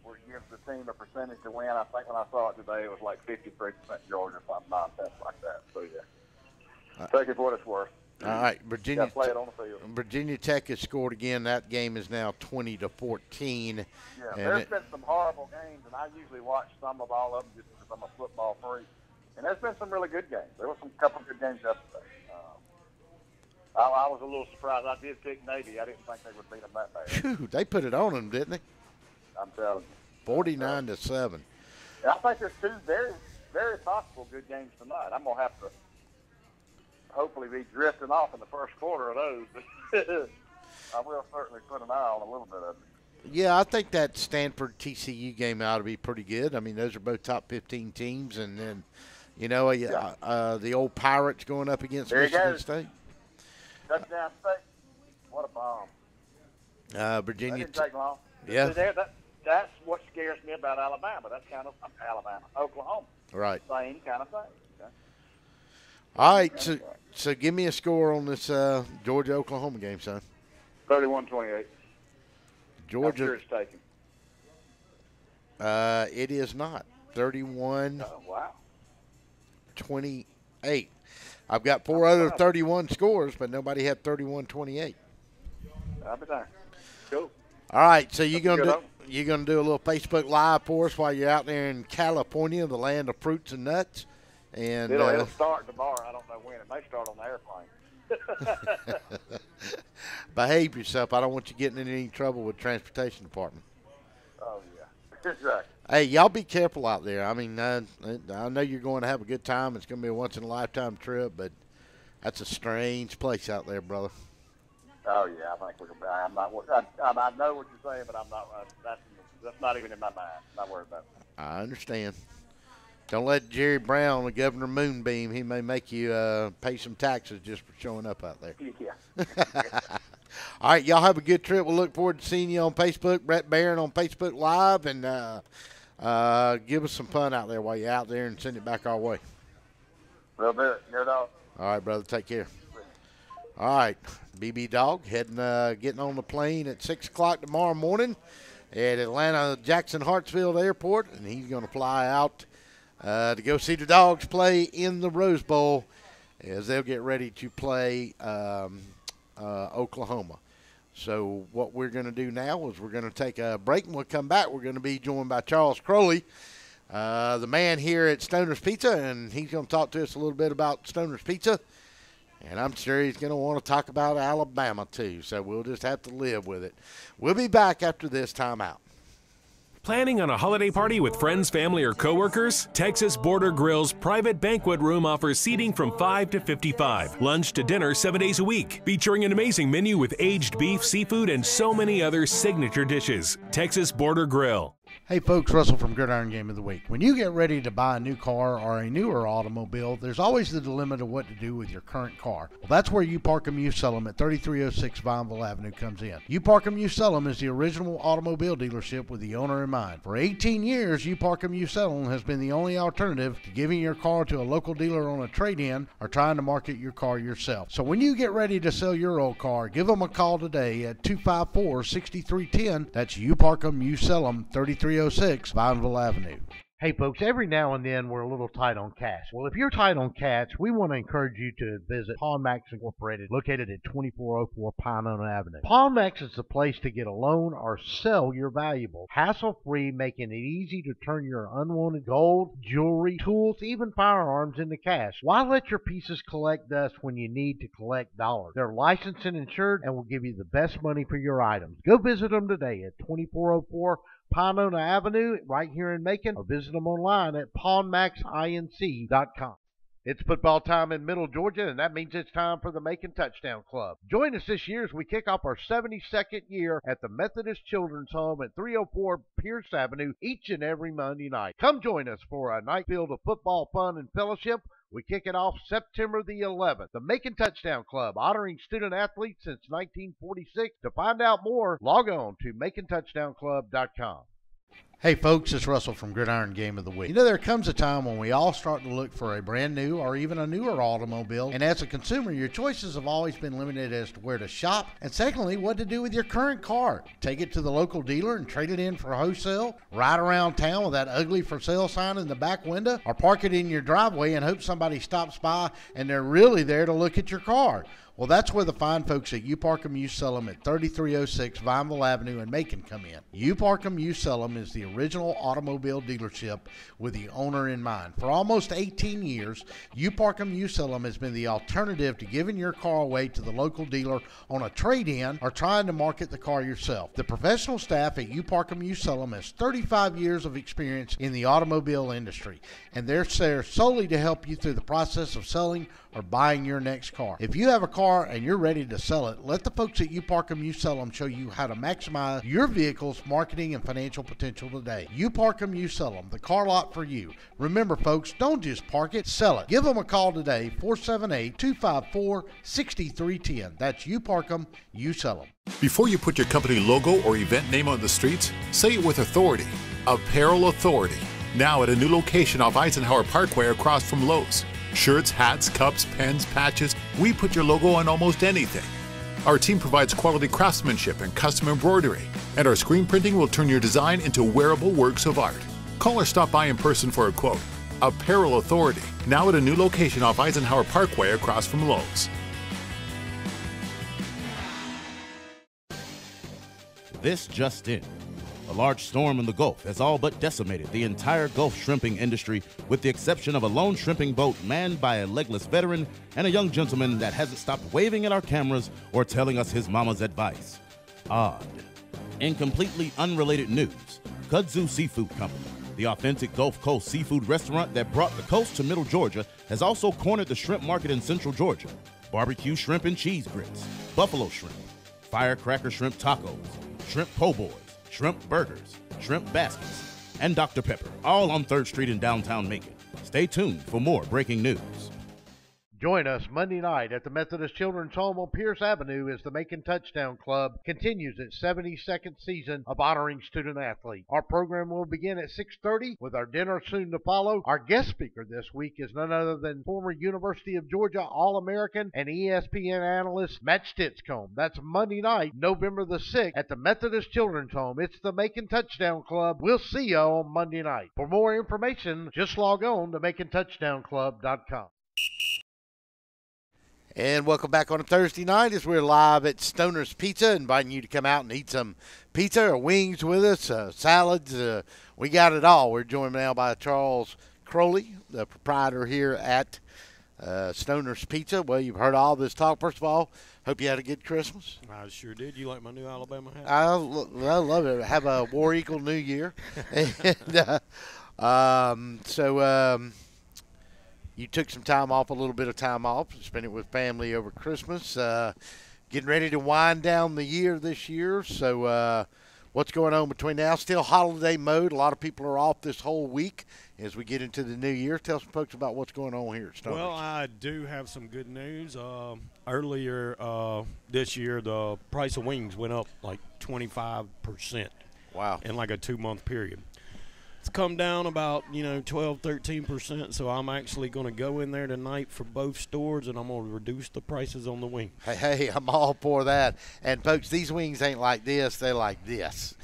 where it gives the team a percentage to win. I think when I saw it today, it was like 53% Georgia, something nonsense like that. So yeah, take it for what it's worth. All right, Virginia. Play it on the field. Virginia Tech has scored again. That game is now 20-14. Yeah, and there's been some horrible games, and I usually watch some of all of them just because I'm a football freak. And there's been some really good games. There were some couple good games yesterday. I was a little surprised. I did pick Navy. I didn't think they would beat them that bad. Phew, they put it on them, didn't they? I'm telling you. 49-7. And I think there's 2 very, very possible good games tonight. I'm gonna have to hopefully be drifting off in the first quarter of those. I will certainly put an eye on a little bit of it. Yeah, I think that Stanford TCU game ought to be pretty good. I mean, those are both top 15 teams, and then, you know, the old Pirates going up against Michigan State. Touchdown State. What a bomb. Virginia. That didn't take long. Yeah. That's what scares me about Alabama. That's kind of Oklahoma. Right. Same kind of thing. Okay? All right, so give me a score on this Georgia-Oklahoma game, son. 31-28. Georgia. I'm sure it's taken. It is not. 31. Oh, wow. 28. I've got 4 other 31 scores, but nobody had 31-28. I'll be there. Cool. All right, so you're gonna do a little Facebook Live for us while you're out there in California, the land of fruits and nuts. And it'll start tomorrow. I don't know when. It may start on the airplane. Behave yourself. I don't want you getting in any trouble with transportation department. Oh yeah, exactly. Hey, y'all be careful out there. I mean, I know you're going to have a good time. It's going to be a once-in-a-lifetime trip, but that's a strange place out there, brother. Oh, yeah, I think we're going to be. I know what you're saying, but I'm not. That's not even in my mind. I'm not worried about it. I understand. Don't let Jerry Brown or Governor Moonbeam, he may make you pay some taxes just for showing up out there. Yeah. All right, y'all have a good trip. We'll look forward to seeing you on Facebook, Brett Barron on Facebook Live, and give us some fun out there while you're out there and send it back our way. We'll do it. You're dog. All right, brother. Take care. All right, BB Dog getting on the plane at 6 o'clock tomorrow morning at Atlanta Jackson Hartsfield Airport, and he's going to fly out to go see the Dogs play in the Rose Bowl as they'll get ready to play Oklahoma. So what we're going to do now is we're going to take a break, and we'll come back. We're going to be joined by Charles Crowley, the man here at Stoner's Pizza, and he's going to talk to us a little bit about Stoner's Pizza. And I'm sure he's going to want to talk about Alabama, too. So we'll just have to live with it. We'll be back after this timeout. Planning on a holiday party with friends, family, or coworkers? Texas Border Grill's private banquet room offers seating from 5 to 55. Lunch to dinner 7 days a week. Featuring an amazing menu with aged beef, seafood, and so many other signature dishes. Texas Border Grill. Hey folks, Russell from Gridiron Game of the Week. When you get ready to buy a new car or a newer automobile, there's always the dilemma of what to do with your current car. Well, that's where You Park 'Em You Sell 'Em at 3306 Vineville Avenue comes in. You Park 'Em You Sell 'Em is the original automobile dealership with the owner in mind. For 18 years, You Park 'Em You Sell 'Em has been the only alternative to giving your car to a local dealer on a trade-in or trying to market your car yourself. So when you get ready to sell your old car, give them a call today at 254-6310. That's You Park 'Em You Sell 'Em, 3306 Vineville Avenue. Hey folks, every now and then we're a little tight on cash. Well, if you're tight on cash, we want to encourage you to visit Pawn Max Incorporated, located at 2404 Pinona Avenue. Pawn Max is the place to get a loan or sell your valuables, hassle-free, making it easy to turn your unwanted gold, jewelry, tools, even firearms into cash. Why let your pieces collect dust when you need to collect dollars? They're licensed and insured and will give you the best money for your items. Go visit them today at 2404 Pinona Avenue right here in Macon, or visit them online at pawnmaxinc.com. It's football time in Middle Georgia, and that means it's time for the Macon Touchdown Club. Join us this year as we kick off our 72nd year at the Methodist Children's Home at 304 Pierce Avenue each and every Monday night. Come join us for a night filled of football fun and fellowship. We kick it off September the 11th. The Macon Touchdown Club, honoring student athletes since 1946. To find out more, log on to MaconTouchdownClub.com. Hey folks, it's Russell from Gridiron Game of the Week. You know, there comes a time when we all start to look for a brand new or even a newer automobile, and as a consumer, your choices have always been limited as to where to shop, and secondly, what to do with your current car. Take it to the local dealer and trade it in for wholesale, ride around town with that ugly for sale sign in the back window, or park it in your driveway and hope somebody stops by and they're really there to look at your car. Well, that's where the fine folks at You Park 'Em, You Sell 'Em at 3306 Vineville Avenue in Macon come in. You Park 'Em, You Sell 'Em is the original automobile dealership with the owner in mind. For almost 18 years, You Park 'Em, You Sell 'Em has been the alternative to giving your car away to the local dealer on a trade-in or trying to market the car yourself. The professional staff at You Park 'Em, You Sell 'Em has 35 years of experience in the automobile industry, and they're there solely to help you through the process of selling or buying your next car. If you have a car and you're ready to sell it, let the folks at You Park 'Em, You Sell 'Em show you how to maximize your vehicle's marketing and financial potential today. You Park 'Em, You Sell 'Em, the car lot for you. Remember folks, don't just park it, sell it. Give them a call today, 478-254-6310. That's You Park 'Em, You Sell 'Em. Before you put your company logo or event name on the streets, say it with authority. Apparel Authority. Now at a new location off Eisenhower Parkway across from Lowe's. Shirts, hats, cups, pens, patches, we put your logo on almost anything. Our team provides quality craftsmanship and custom embroidery, and our screen printing will turn your design into wearable works of art. Call or stop by in person for a quote. Apparel Authority, now at a new location off Eisenhower Parkway across from Lowe's. This just in. A large storm in the Gulf has all but decimated the entire Gulf shrimping industry, with the exception of a lone shrimping boat manned by a legless veteran and a young gentleman that hasn't stopped waving at our cameras or telling us his mama's advice. Odd. In completely unrelated news, Kudzu Seafood Company, the authentic Gulf Coast seafood restaurant that brought the coast to Middle Georgia, has also cornered the shrimp market in Central Georgia. Barbecue shrimp and cheese grits, buffalo shrimp, firecracker shrimp tacos, shrimp po' boys, shrimp burgers, shrimp baskets, and Dr. Pepper, all on 3rd Street in downtown Macon. Stay tuned for more breaking news. Join us Monday night at the Methodist Children's Home on Pierce Avenue as the Macon Touchdown Club continues its 72nd season of honoring student athletes. Our program will begin at 6:30 with our dinner soon to follow. Our guest speaker this week is none other than former University of Georgia All-American and ESPN analyst Matt Stitzcomb. That's Monday night, November the 6th at the Methodist Children's Home. It's the Macon Touchdown Club. We'll see you on Monday night. For more information, just log on to MaconTouchdownClub.com. And welcome back on a Thursday night as we're live at Stoner's Pizza, inviting you to come out and eat some pizza or wings with us, salads. We got it all. We're joined now by Charles Crowley, the proprietor here at Stoner's Pizza. Well, you've heard all this talk. First of all, hope you had a good Christmas. I sure did. You like my new Alabama hat? I love it. Have a War Eagle New Year. You took some time off, a little bit of time off, spent it with family over Christmas. Getting ready to wind down the year this year. So what's going on between now? Still holiday mode. A lot of people are off this whole week as we get into the new year. Tell some folks about what's going on here at Stoners. Well, I do have some good news. Earlier this year, the price of wings went up like 25%. Wow. In like a 2-month period. It's come down about 12, 13%. So I'm actually going to go in there tonight for both stores, and I'm going to reduce the prices on the wings. Hey, I'm all for that. And folks, these wings ain't like this; they're like this.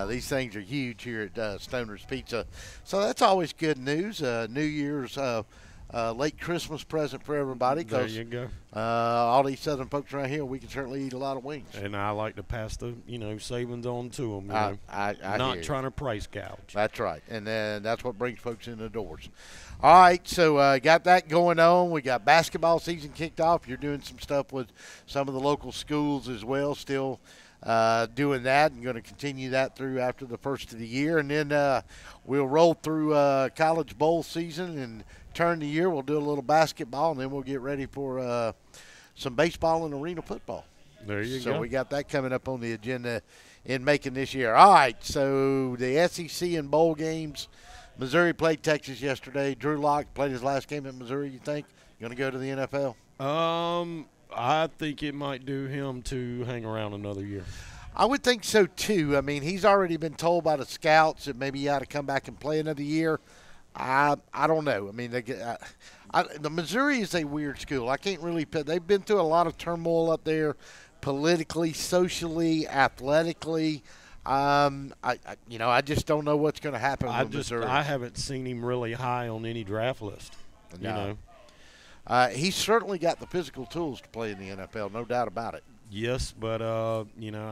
These things are huge here at Stoner's Pizza. So that's always good news. New Year's. Late Christmas present for everybody. There you go. All these southern folks around here, we can certainly eat a lot of wings. And I like to pass the, savings on to them. I not trying to price gouge. That's right. And then that's what brings folks in the doors. All right, so got that going on. We got basketball season kicked off. You're doing some stuff with some of the local schools as well, still doing that, and going to continue that through after the first of the year. And then we'll roll through college bowl season and turn the year. We'll do a little basketball, and then we'll get ready for some baseball and arena football. There you go. So we got that coming up on the agenda in making this year. All right, so the SEC and bowl games. Missouri played Texas yesterday. Drew Lock played his last game at Missouri. You think going to go to the NFL? I think it might do him to hang around another year. I would think so too. I mean, he's already been told by the scouts that maybe he ought to come back and play another year. I don't know. I mean, the Missouri is a weird school. I can't really put. They've been through a lot of turmoil up there, politically, socially, athletically. I just don't know what's going to happen with Missouri. I haven't seen him really high on any draft list. No. He's certainly got the physical tools to play in the NFL, no doubt about it. Yes, but I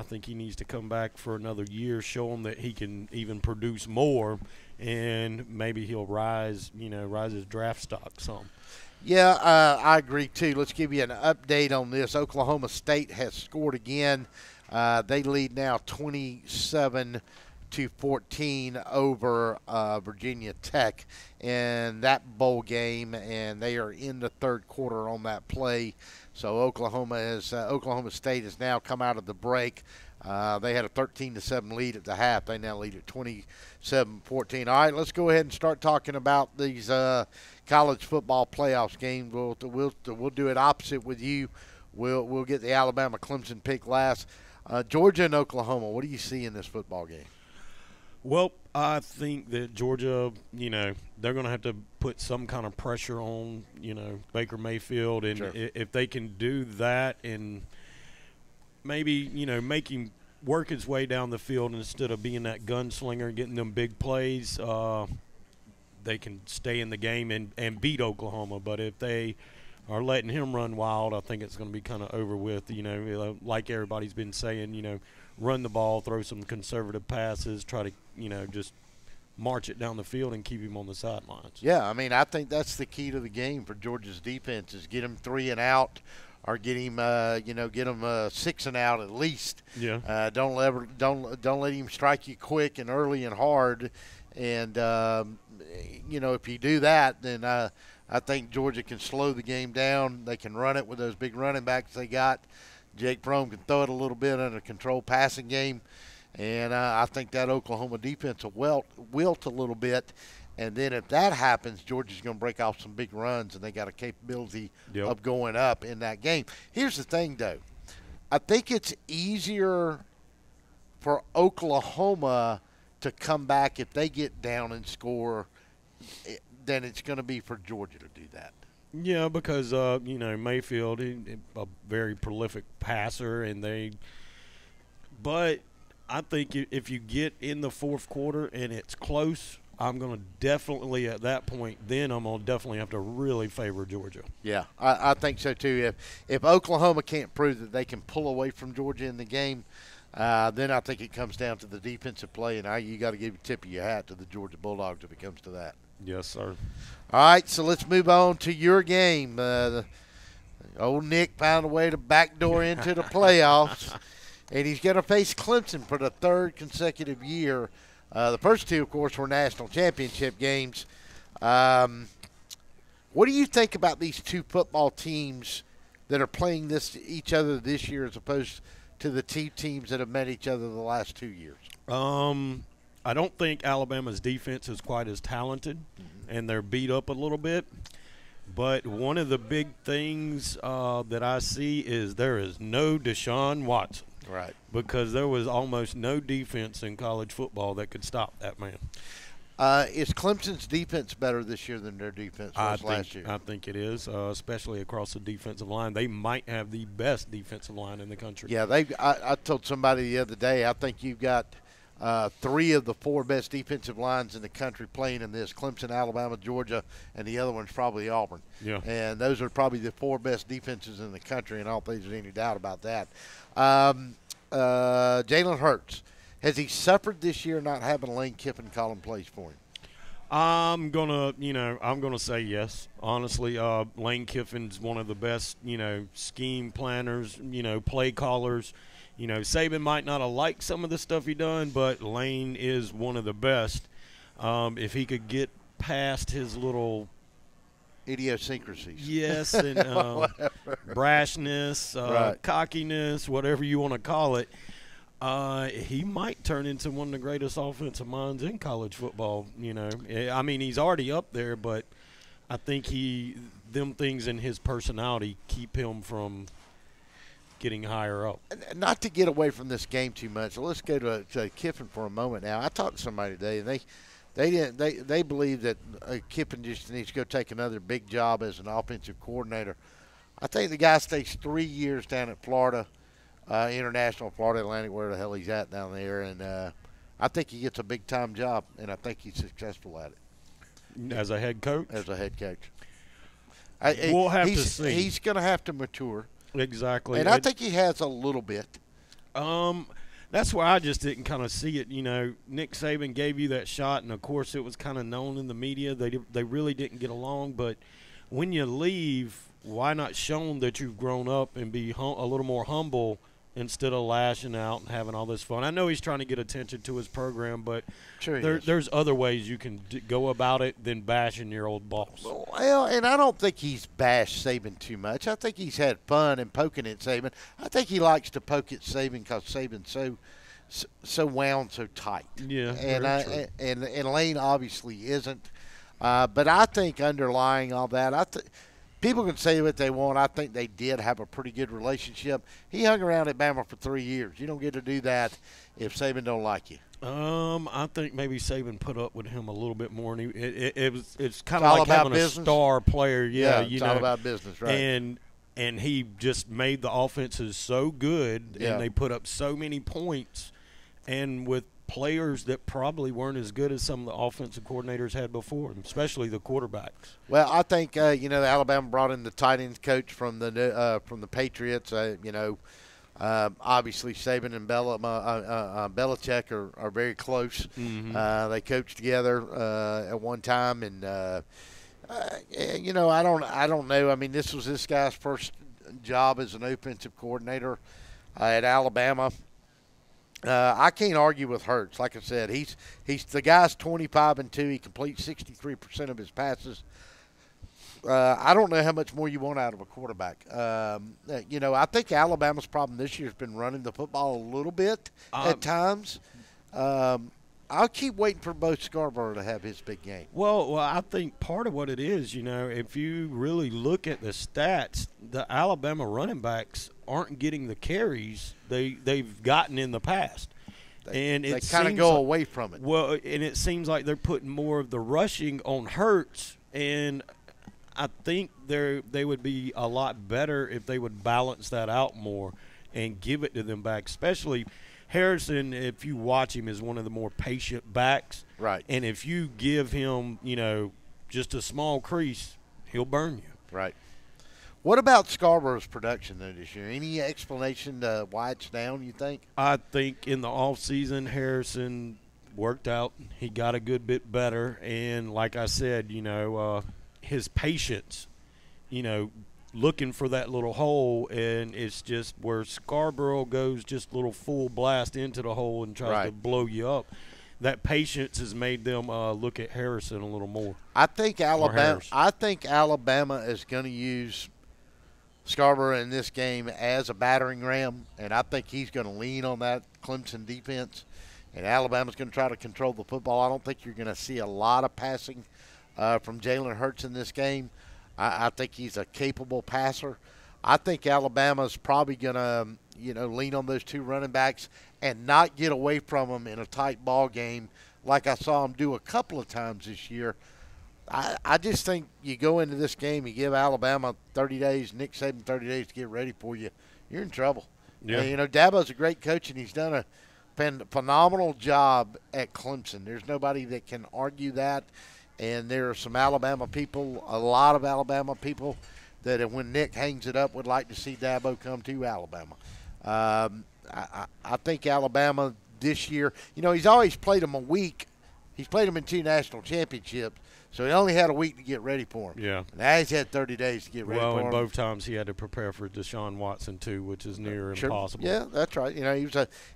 think he needs to come back for another year, show him that he can even produce more, and maybe he'll rise his draft stock some. Yeah, I agree too. Let's give you an update on this. Oklahoma State has scored again. They lead now 27-14 over Virginia Tech in that bowl game, and they are in the third quarter on that play. So Oklahoma State has now come out of the break. They had a 13-7 lead at the half. They now lead at 27-14. All right, let's go ahead and start talking about these college football playoffs games. We'll do it opposite with you. We'll get the Alabama-Clemson pick last. Georgia and Oklahoma, what do you see in this football game? Well, I think that Georgia, they're going to have to put some kind of pressure on, Baker Mayfield. And sure. If they can do that and maybe, make him work his way down the field instead of being that gunslinger, getting them big plays, they can stay in the game and beat Oklahoma. But if they are letting him run wild, I think it's going to be kind of over with. Like everybody's been saying, run the ball, throw some conservative passes, try to, just march it down the field and keep him on the sidelines. Yeah, I mean, I think that's the key to the game for Georgia's defense is get him 3 and out, or get him, get him 6 and out at least. Yeah. Don't let him strike you quick and early and hard, and if you do that, then I think Georgia can slow the game down. They can run it with those big running backs they got. Jake Fromm can throw it a little bit in a controlled passing game. And I think that Oklahoma defense will wilt a little bit. And then if that happens, Georgia's going to break off some big runs, and they got a capability of going up in that game. Here's the thing, though. I think it's easier for Oklahoma to come back if they get down and score than it's going to be for Georgia to do that. Yeah, because, Mayfield, a very prolific passer, but I think if you get in the fourth quarter and it's close, I'm going to definitely, at that point, then I'm going to definitely have to really favor Georgia. Yeah, I think so too. If Oklahoma can't prove that they can pull away from Georgia in the game, then I think it comes down to the defensive play, and you got to give a tip of your hat to the Georgia Bulldogs if it comes to that. Yes, sir. All right, so let's move on to your game. Old Nick found a way to backdoor into the playoffs, and he's going to face Clemson for the third consecutive year. The first two, of course, were national championship games. What do you think about these two football teams that are playing each other this year as opposed to the two teams that have met each other the last 2 years? I don't think Alabama's defense is quite as talented, and they're beat up a little bit. But one of the big things that I see is there is no Deshaun Watson. Right. Because there was almost no defense in college football that could stop that man. Is Clemson's defense better this year than their defense was last year? I think it is, especially across the defensive line. They might have the best defensive line in the country. Yeah, I told somebody the other day, I think you've got 3 of the 4 best defensive lines in the country playing in this: Clemson, Alabama, Georgia, and the other one's probably Auburn. Yeah. And those are probably the 4 best defenses in the country, and I don't think there's any doubt about that. Jalen Hurts, has he suffered this year not having Lane Kiffin calling plays for him? I'm gonna say yes. Honestly, Lane Kiffin's one of the best, scheme planners, play callers. Saban might not have liked some of the stuff he done, but Lane is one of the best. If he could get past his little idiosyncrasies, yes, and brashness, right, cockiness, whatever you want to call it, he might turn into one of the greatest offensive minds in college football. I mean, he's already up there, but I think them things in his personality keep him from getting higher up. Not to get away from this game too much, let's go to Kiffin for a moment now. I talked to somebody today, and they believe that Kiffin just needs to go take another big job as an offensive coordinator. I think the guy stays 3 years down at Florida, International, Florida Atlantic, where the hell he's at down there, and I think he gets a big-time job, and I think he's successful at it. As a head coach? As a head coach. We'll have to see. He's going to have to mature. Exactly. And I think he has a little bit. That's where I just didn't kind of see it. Nick Saban gave you that shot, and, of course, it was kind of known in the media. They really didn't get along. But when you leave, why not show them that you've grown up and be a little more humble instead of lashing out and having all this fun? I know he's trying to get attention to his program, but sure there's other ways you can go about it than bashing your old boss. Well, and I don't think he's bashed Saban too much. I think he's had fun and poking at Saban. I think he likes to poke at Saban because Saban's so wound so tight. Yeah, and Lane obviously isn't. But I think underlying all that, people can say what they want. I think they did have a pretty good relationship. He hung around at Bama for 3 years. You don't get to do that if Saban don't like you. I think maybe Saban put up with him a little bit more. And it's kind of like having business. A star player. Yeah, it's all about business, right? And he just made the offenses so good, and they put up so many points, and with players that probably weren't as good as some of the offensive coordinators had before, especially the quarterbacks. Well, I think Alabama brought in the tight end coach from the Patriots. Obviously, Saban and Belichick are very close. Mm-hmm. They coached together at one time, and I don't know. I mean, this was this guy's first job as an offensive coordinator at Alabama. I can't argue with Hurts. Like I said, he's the guy's 25-2. He completes 63% of his passes. I don't know how much more you want out of a quarterback. I think Alabama's problem this year has been running the football a little bit at times. I'll keep waiting for Bo Scarborough to have his big game. Well, I think part of what it is, if you really look at the stats, the Alabama running backs aren't getting the carries they've gotten in the past. And they kind of go away from it. Well, and it seems like they're putting more of the rushing on Hurts, and I think they would be a lot better if they would balance that out more and give it to them back, especially Harrison. If you watch him, is one of the more patient backs. Right. And if you give him, just a small crease, he'll burn you. Right. What about Scarborough's production this year? Any explanation why it's down, you think? I think in the offseason, Harrison worked out. He got a good bit better. And like I said, his patience, looking for that little hole, and it's just where Scarborough goes just a little full blast into the hole and tries to blow you up. That patience has made them look at Harrison a little more. I think Alabama is going to use Scarborough in this game as a battering ram, and I think he's going to lean on that Clemson defense, and Alabama's going to try to control the football. I don't think you're going to see a lot of passing from Jalen Hurts in this game. I think he's a capable passer. I think Alabama's probably going to, lean on those two running backs and not get away from them in a tight ball game like I saw him do a couple of times this year. I just think you go into this game, you give Alabama 30 days, Nick Saban 30 days to get ready for you, you're in trouble. Yeah. You know, Dabo's a great coach, and he's done a phenomenal job at Clemson. There's nobody that can argue that. And there are some Alabama people, a lot of Alabama people, that when Nick hangs it up would like to see Dabo come to Alabama. I think Alabama this year, you know, he's always played them a week. He's played them in 2 national championships. So he only had a week to get ready for him. Yeah. Now he's had 30 days to get ready for him. Well, and both times he had to prepare for Deshaun Watson too, which is near impossible. Yeah, that's right. You know,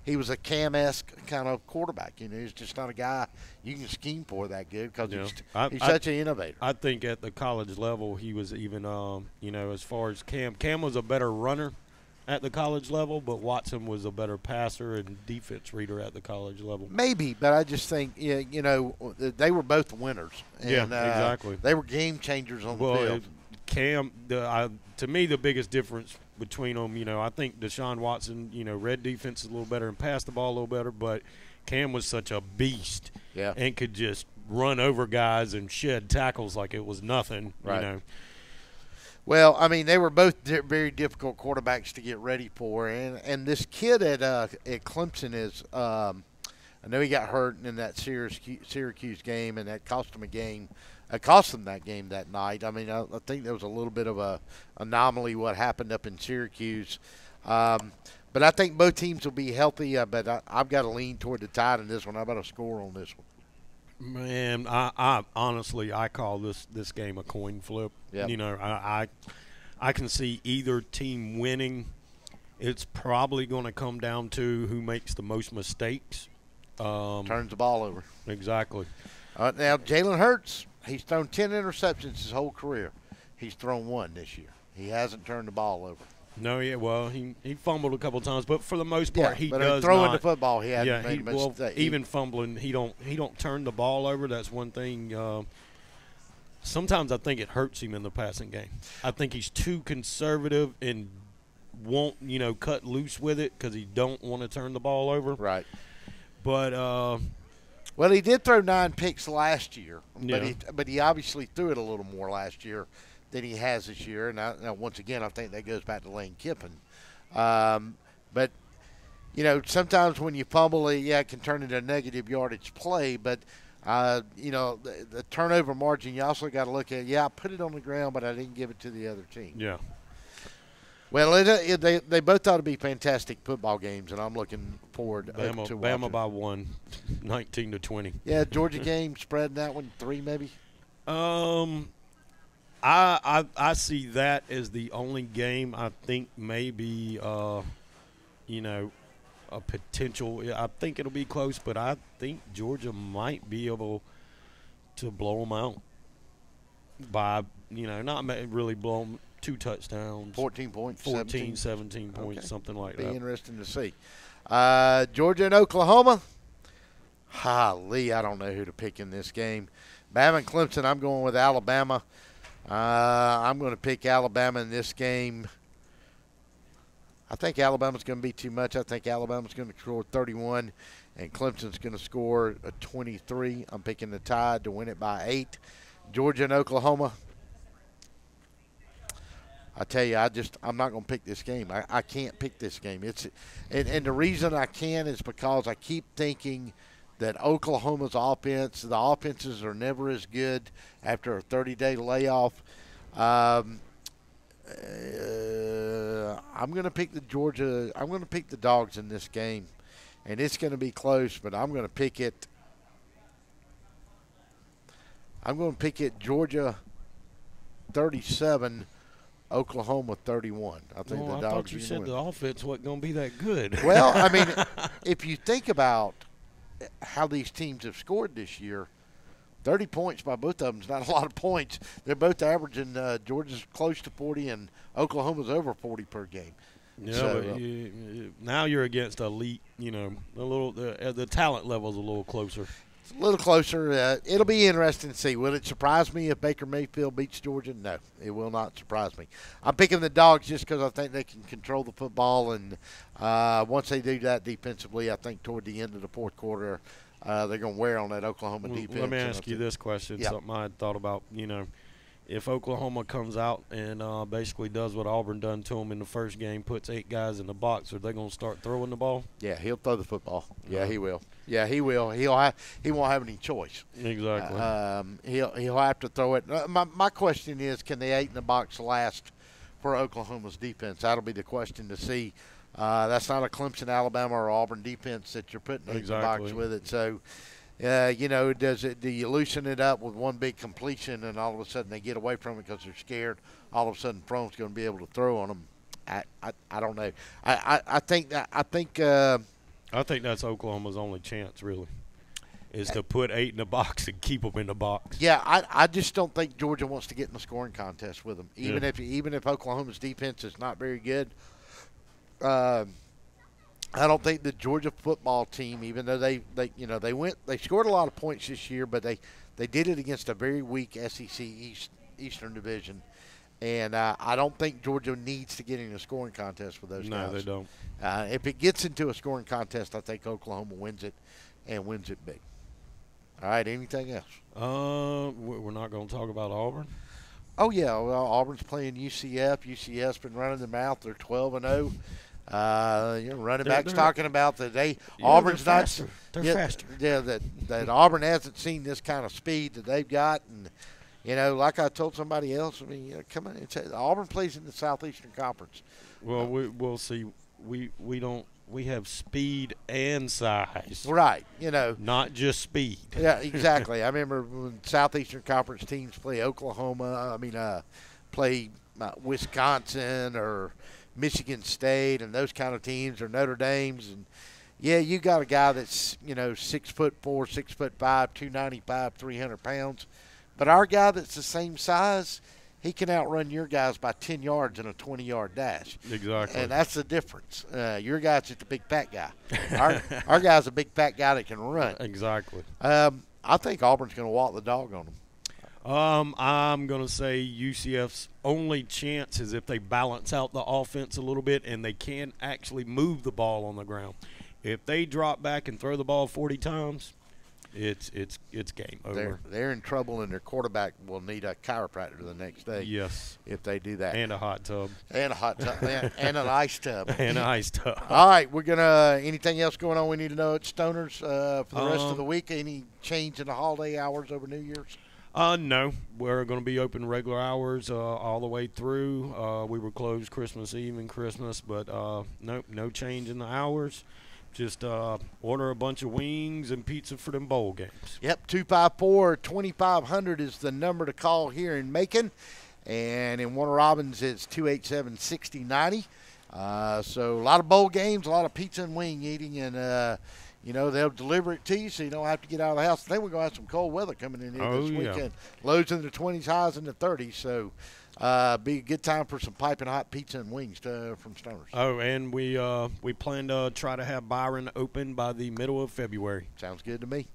he was a Cam-esque kind of quarterback. You know, he's just not a guy you can scheme for that good because he's such an innovator. I think at the college level he was even, you know, as far as Cam was a better runner at the college level, but Watson was a better passer and defense reader at the college level. Maybe, but I just think, you know, they were both winners. And, yeah, exactly. They were game changers on the field. Cam, to me, the biggest difference between them, you know, I think Deshaun Watson, you know, read defense a little better and passed the ball a little better, but Cam was such a beast and could just run over guys and shed tackles like it was nothing, right. You know. Well, I mean, they were both very difficult quarterbacks to get ready for, and this kid at Clemson is, I know he got hurt in that Syracuse game, and that cost him a game. It cost them that game that night. I mean, I think there was a little bit of a anomaly what happened up in Syracuse, but I think both teams will be healthy. But I've got to lean toward the Tide in this one. How about a score on this one? Man, I honestly call this game a coin flip. Yep. You know, I can see either team winning. It's probably going to come down to who makes the most mistakes. Turns the ball over. Exactly. Now, Jalen Hurts, he's thrown 10 interceptions his whole career. He's thrown 1 this year. He hasn't turned the ball over. No, yeah, well, he fumbled a couple times, but for the most part, he does throwing not. the football, he hasn't made a mistake. Even fumbling, he don't turn the ball over. That's one thing. Sometimes I think it hurts him in the passing game. I think he's too conservative and won't, you know, cut loose with it because he don't want to turn the ball over. Right. But well, he did throw 9 picks last year, yeah. but he obviously threw it a little more last year than he has this year. And now once again, I think that goes back to Lane Kiffin. But, you know, sometimes when you fumble, it can turn into a negative yardage play. But, you know, the turnover margin, you also got to look at, I put it on the ground, but I didn't give it to the other team. Yeah. Well, they both ought to be fantastic football games, and I'm looking forward to watching. Bama by 1, 19-20. Yeah, Georgia game spread that one 3 maybe. I see that as the only game I think maybe, you know, a potential. I think it'll be close, but I think Georgia might be able to blow them out by, you know, not really blow them 2 touchdowns. 14 points. 17 points, something like that. Be interesting to see. Georgia and Oklahoma. Golly, I don't know who to pick in this game. Bama and Clemson, I'm going with Alabama. I'm going to pick Alabama in this game. I think Alabama's going to be too much. I think Alabama's going to score 31, and Clemson's going to score a 23. I'm picking the Tide to win it by 8. Georgia and Oklahoma. I tell you, I'm not going to pick this game. I can't pick this game. And the reason I can is because I keep thinking that Oklahoma's offense, the offenses are never as good after a 30-day layoff. I'm going to pick I'm going to pick the Dogs in this game, and it's going to be close, but I'm going to pick it. I'm going to pick it Georgia 37, Oklahoma 31. I think the Dogs. I thought you said the offense wasn't going to be that good. Well, I mean, if you think about how these teams have scored this year, 30 points by both of them is not a lot of points. They're both averaging. Georgia's close to 40, and Oklahoma's over 40 per game. Yeah, so, but now you're against elite. You know, the talent level's a little closer. It's a little closer. It'll be interesting to see. Will it surprise me if Baker Mayfield beats Georgia? No, it will not surprise me. I'm picking the Dogs just because I think they can control the football, and once they do that defensively, I think toward the end of the fourth quarter, they're going to wear on that Oklahoma defense. Let me ask you this question, Yep. something I had thought about. If Oklahoma comes out and basically does what Auburn done to them in the first game, puts 8 guys in the box, are they going to start throwing the ball? Yeah, he'll throw the football. Yeah, he will. Yeah, he will. He won't have any choice. Exactly. He'll have to throw it. My question is, can the 8 in the box last for Oklahoma's defense? That'll be the question to see. That's not a Clemson, Alabama, or Auburn defense that you're putting 8 in the box with it. So, do you loosen it up with one big completion and all of a sudden they get away from it because they're scared? All of a sudden, Fromm's going to be able to throw on them. I don't know. I think that's Oklahoma's only chance, really, is to put 8 in the box and keep them in the box. Yeah, I just don't think Georgia wants to get in the scoring contest with them, even if Oklahoma's defense is not very good. I don't think the Georgia football team, even though they scored a lot of points this year, but they did it against a very weak SEC Eastern Division, and I don't think Georgia needs to get in a scoring contest with those guys. No, they don't. If it gets into a scoring contest, I think Oklahoma wins it, and wins it big. All right, anything else? We're not going to talk about Auburn. Oh yeah, well, Auburn's playing UCF. UCF's been running their mouth. They're 12-0. Running backs talking about that Auburn's they're not faster. They're faster. Yeah, that Auburn hasn't seen this kind of speed that they've got, and like I told somebody else, come on, Auburn plays in the Southeastern Conference. Well, we'll see. We have speed and size. Right, Not just speed. Yeah, exactly. I remember when Southeastern Conference teams play Oklahoma, play Wisconsin or Michigan State and those kind of teams, or Notre Dame's, and you got a guy that's 6'4", 6'5", 295, 300 pounds, but our guy that's the same size, he can outrun your guys by 10 yards in a 20-yard dash. Exactly. And that's the difference. Your guy's just a big fat guy. Our guy's a big fat guy that can run. Exactly. I think Auburn's going to walk the dog on them. I'm going to say UCF's only chance is if they balance out the offense a little bit and they can actually move the ball on the ground. If they drop back and throw the ball 40 times, it's game over. They're in trouble, and their quarterback will need a chiropractor the next day. Yes. If they do that. And a hot tub. And a hot tub. And an ice tub. And an ice tub. All right, we're going to – anything else going on we need to know at Stoners for the rest of the week? Any change in the holiday hours over New Year's? No. We're going to be open regular hours all the way through. We were closed Christmas Eve and Christmas, but no change in the hours. Just order a bunch of wings and pizza for them bowl games. Yep, 254-2500 is the number to call here in Macon. And in Warner Robins, it's 287-6090. So a lot of bowl games, a lot of pizza and wing eating, and they'll deliver it to you, so you don't have to get out of the house. I think we're going to have some cold weather coming in here this weekend. Lows in the 20s, highs in the 30s. So be a good time for some piping hot pizza and wings from Stoners. Oh, and we plan to try to have Byron open by the middle of February. Sounds good to me.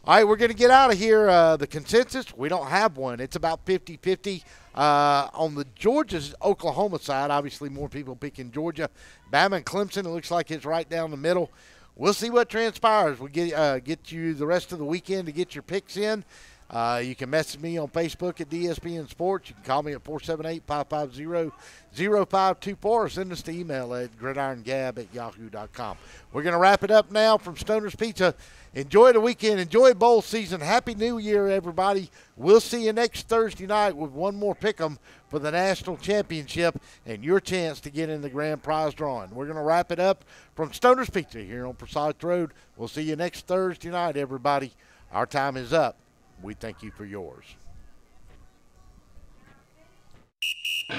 All right, we're going to get out of here. The consensus, we don't have one. It's about 50-50. On the Georgia-Oklahoma side, obviously more people picking Georgia. Bama and Clemson, it looks like it's right down the middle. We'll see what transpires. We'll get you the rest of the weekend to get your picks in. You can message me on Facebook at DSPN Sports. You can call me at 478-550-0524 or send us the email at gridirongab@yahoo.com. We're going to wrap it up now from Stoner's Pizza. Enjoy the weekend. Enjoy bowl season. Happy New Year, everybody. We'll see you next Thursday night with one more pick'em for the national championship and your chance to get in the grand prize drawing. We're going to wrap it up from Stoner's Pizza here on Forsyth Road. We'll see you next Thursday night, everybody. Our time is up. We thank you for yours.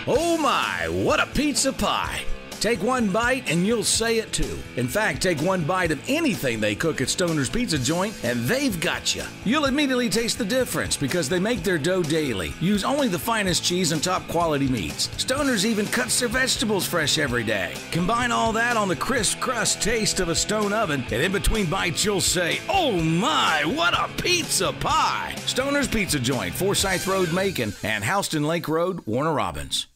Oh my, what a pizza pie! Take one bite and you'll say it too. In fact, take one bite of anything they cook at Stoner's Pizza Joint and they've got you. You'll immediately taste the difference because they make their dough daily, use only the finest cheese and top quality meats. Stoner's even cuts their vegetables fresh every day. Combine all that on the crisp crust taste of a stone oven, and in between bites you'll say, oh my, what a pizza pie! Stoner's Pizza Joint, Forsyth Road, Macon, and Houston Lake Road, Warner Robins.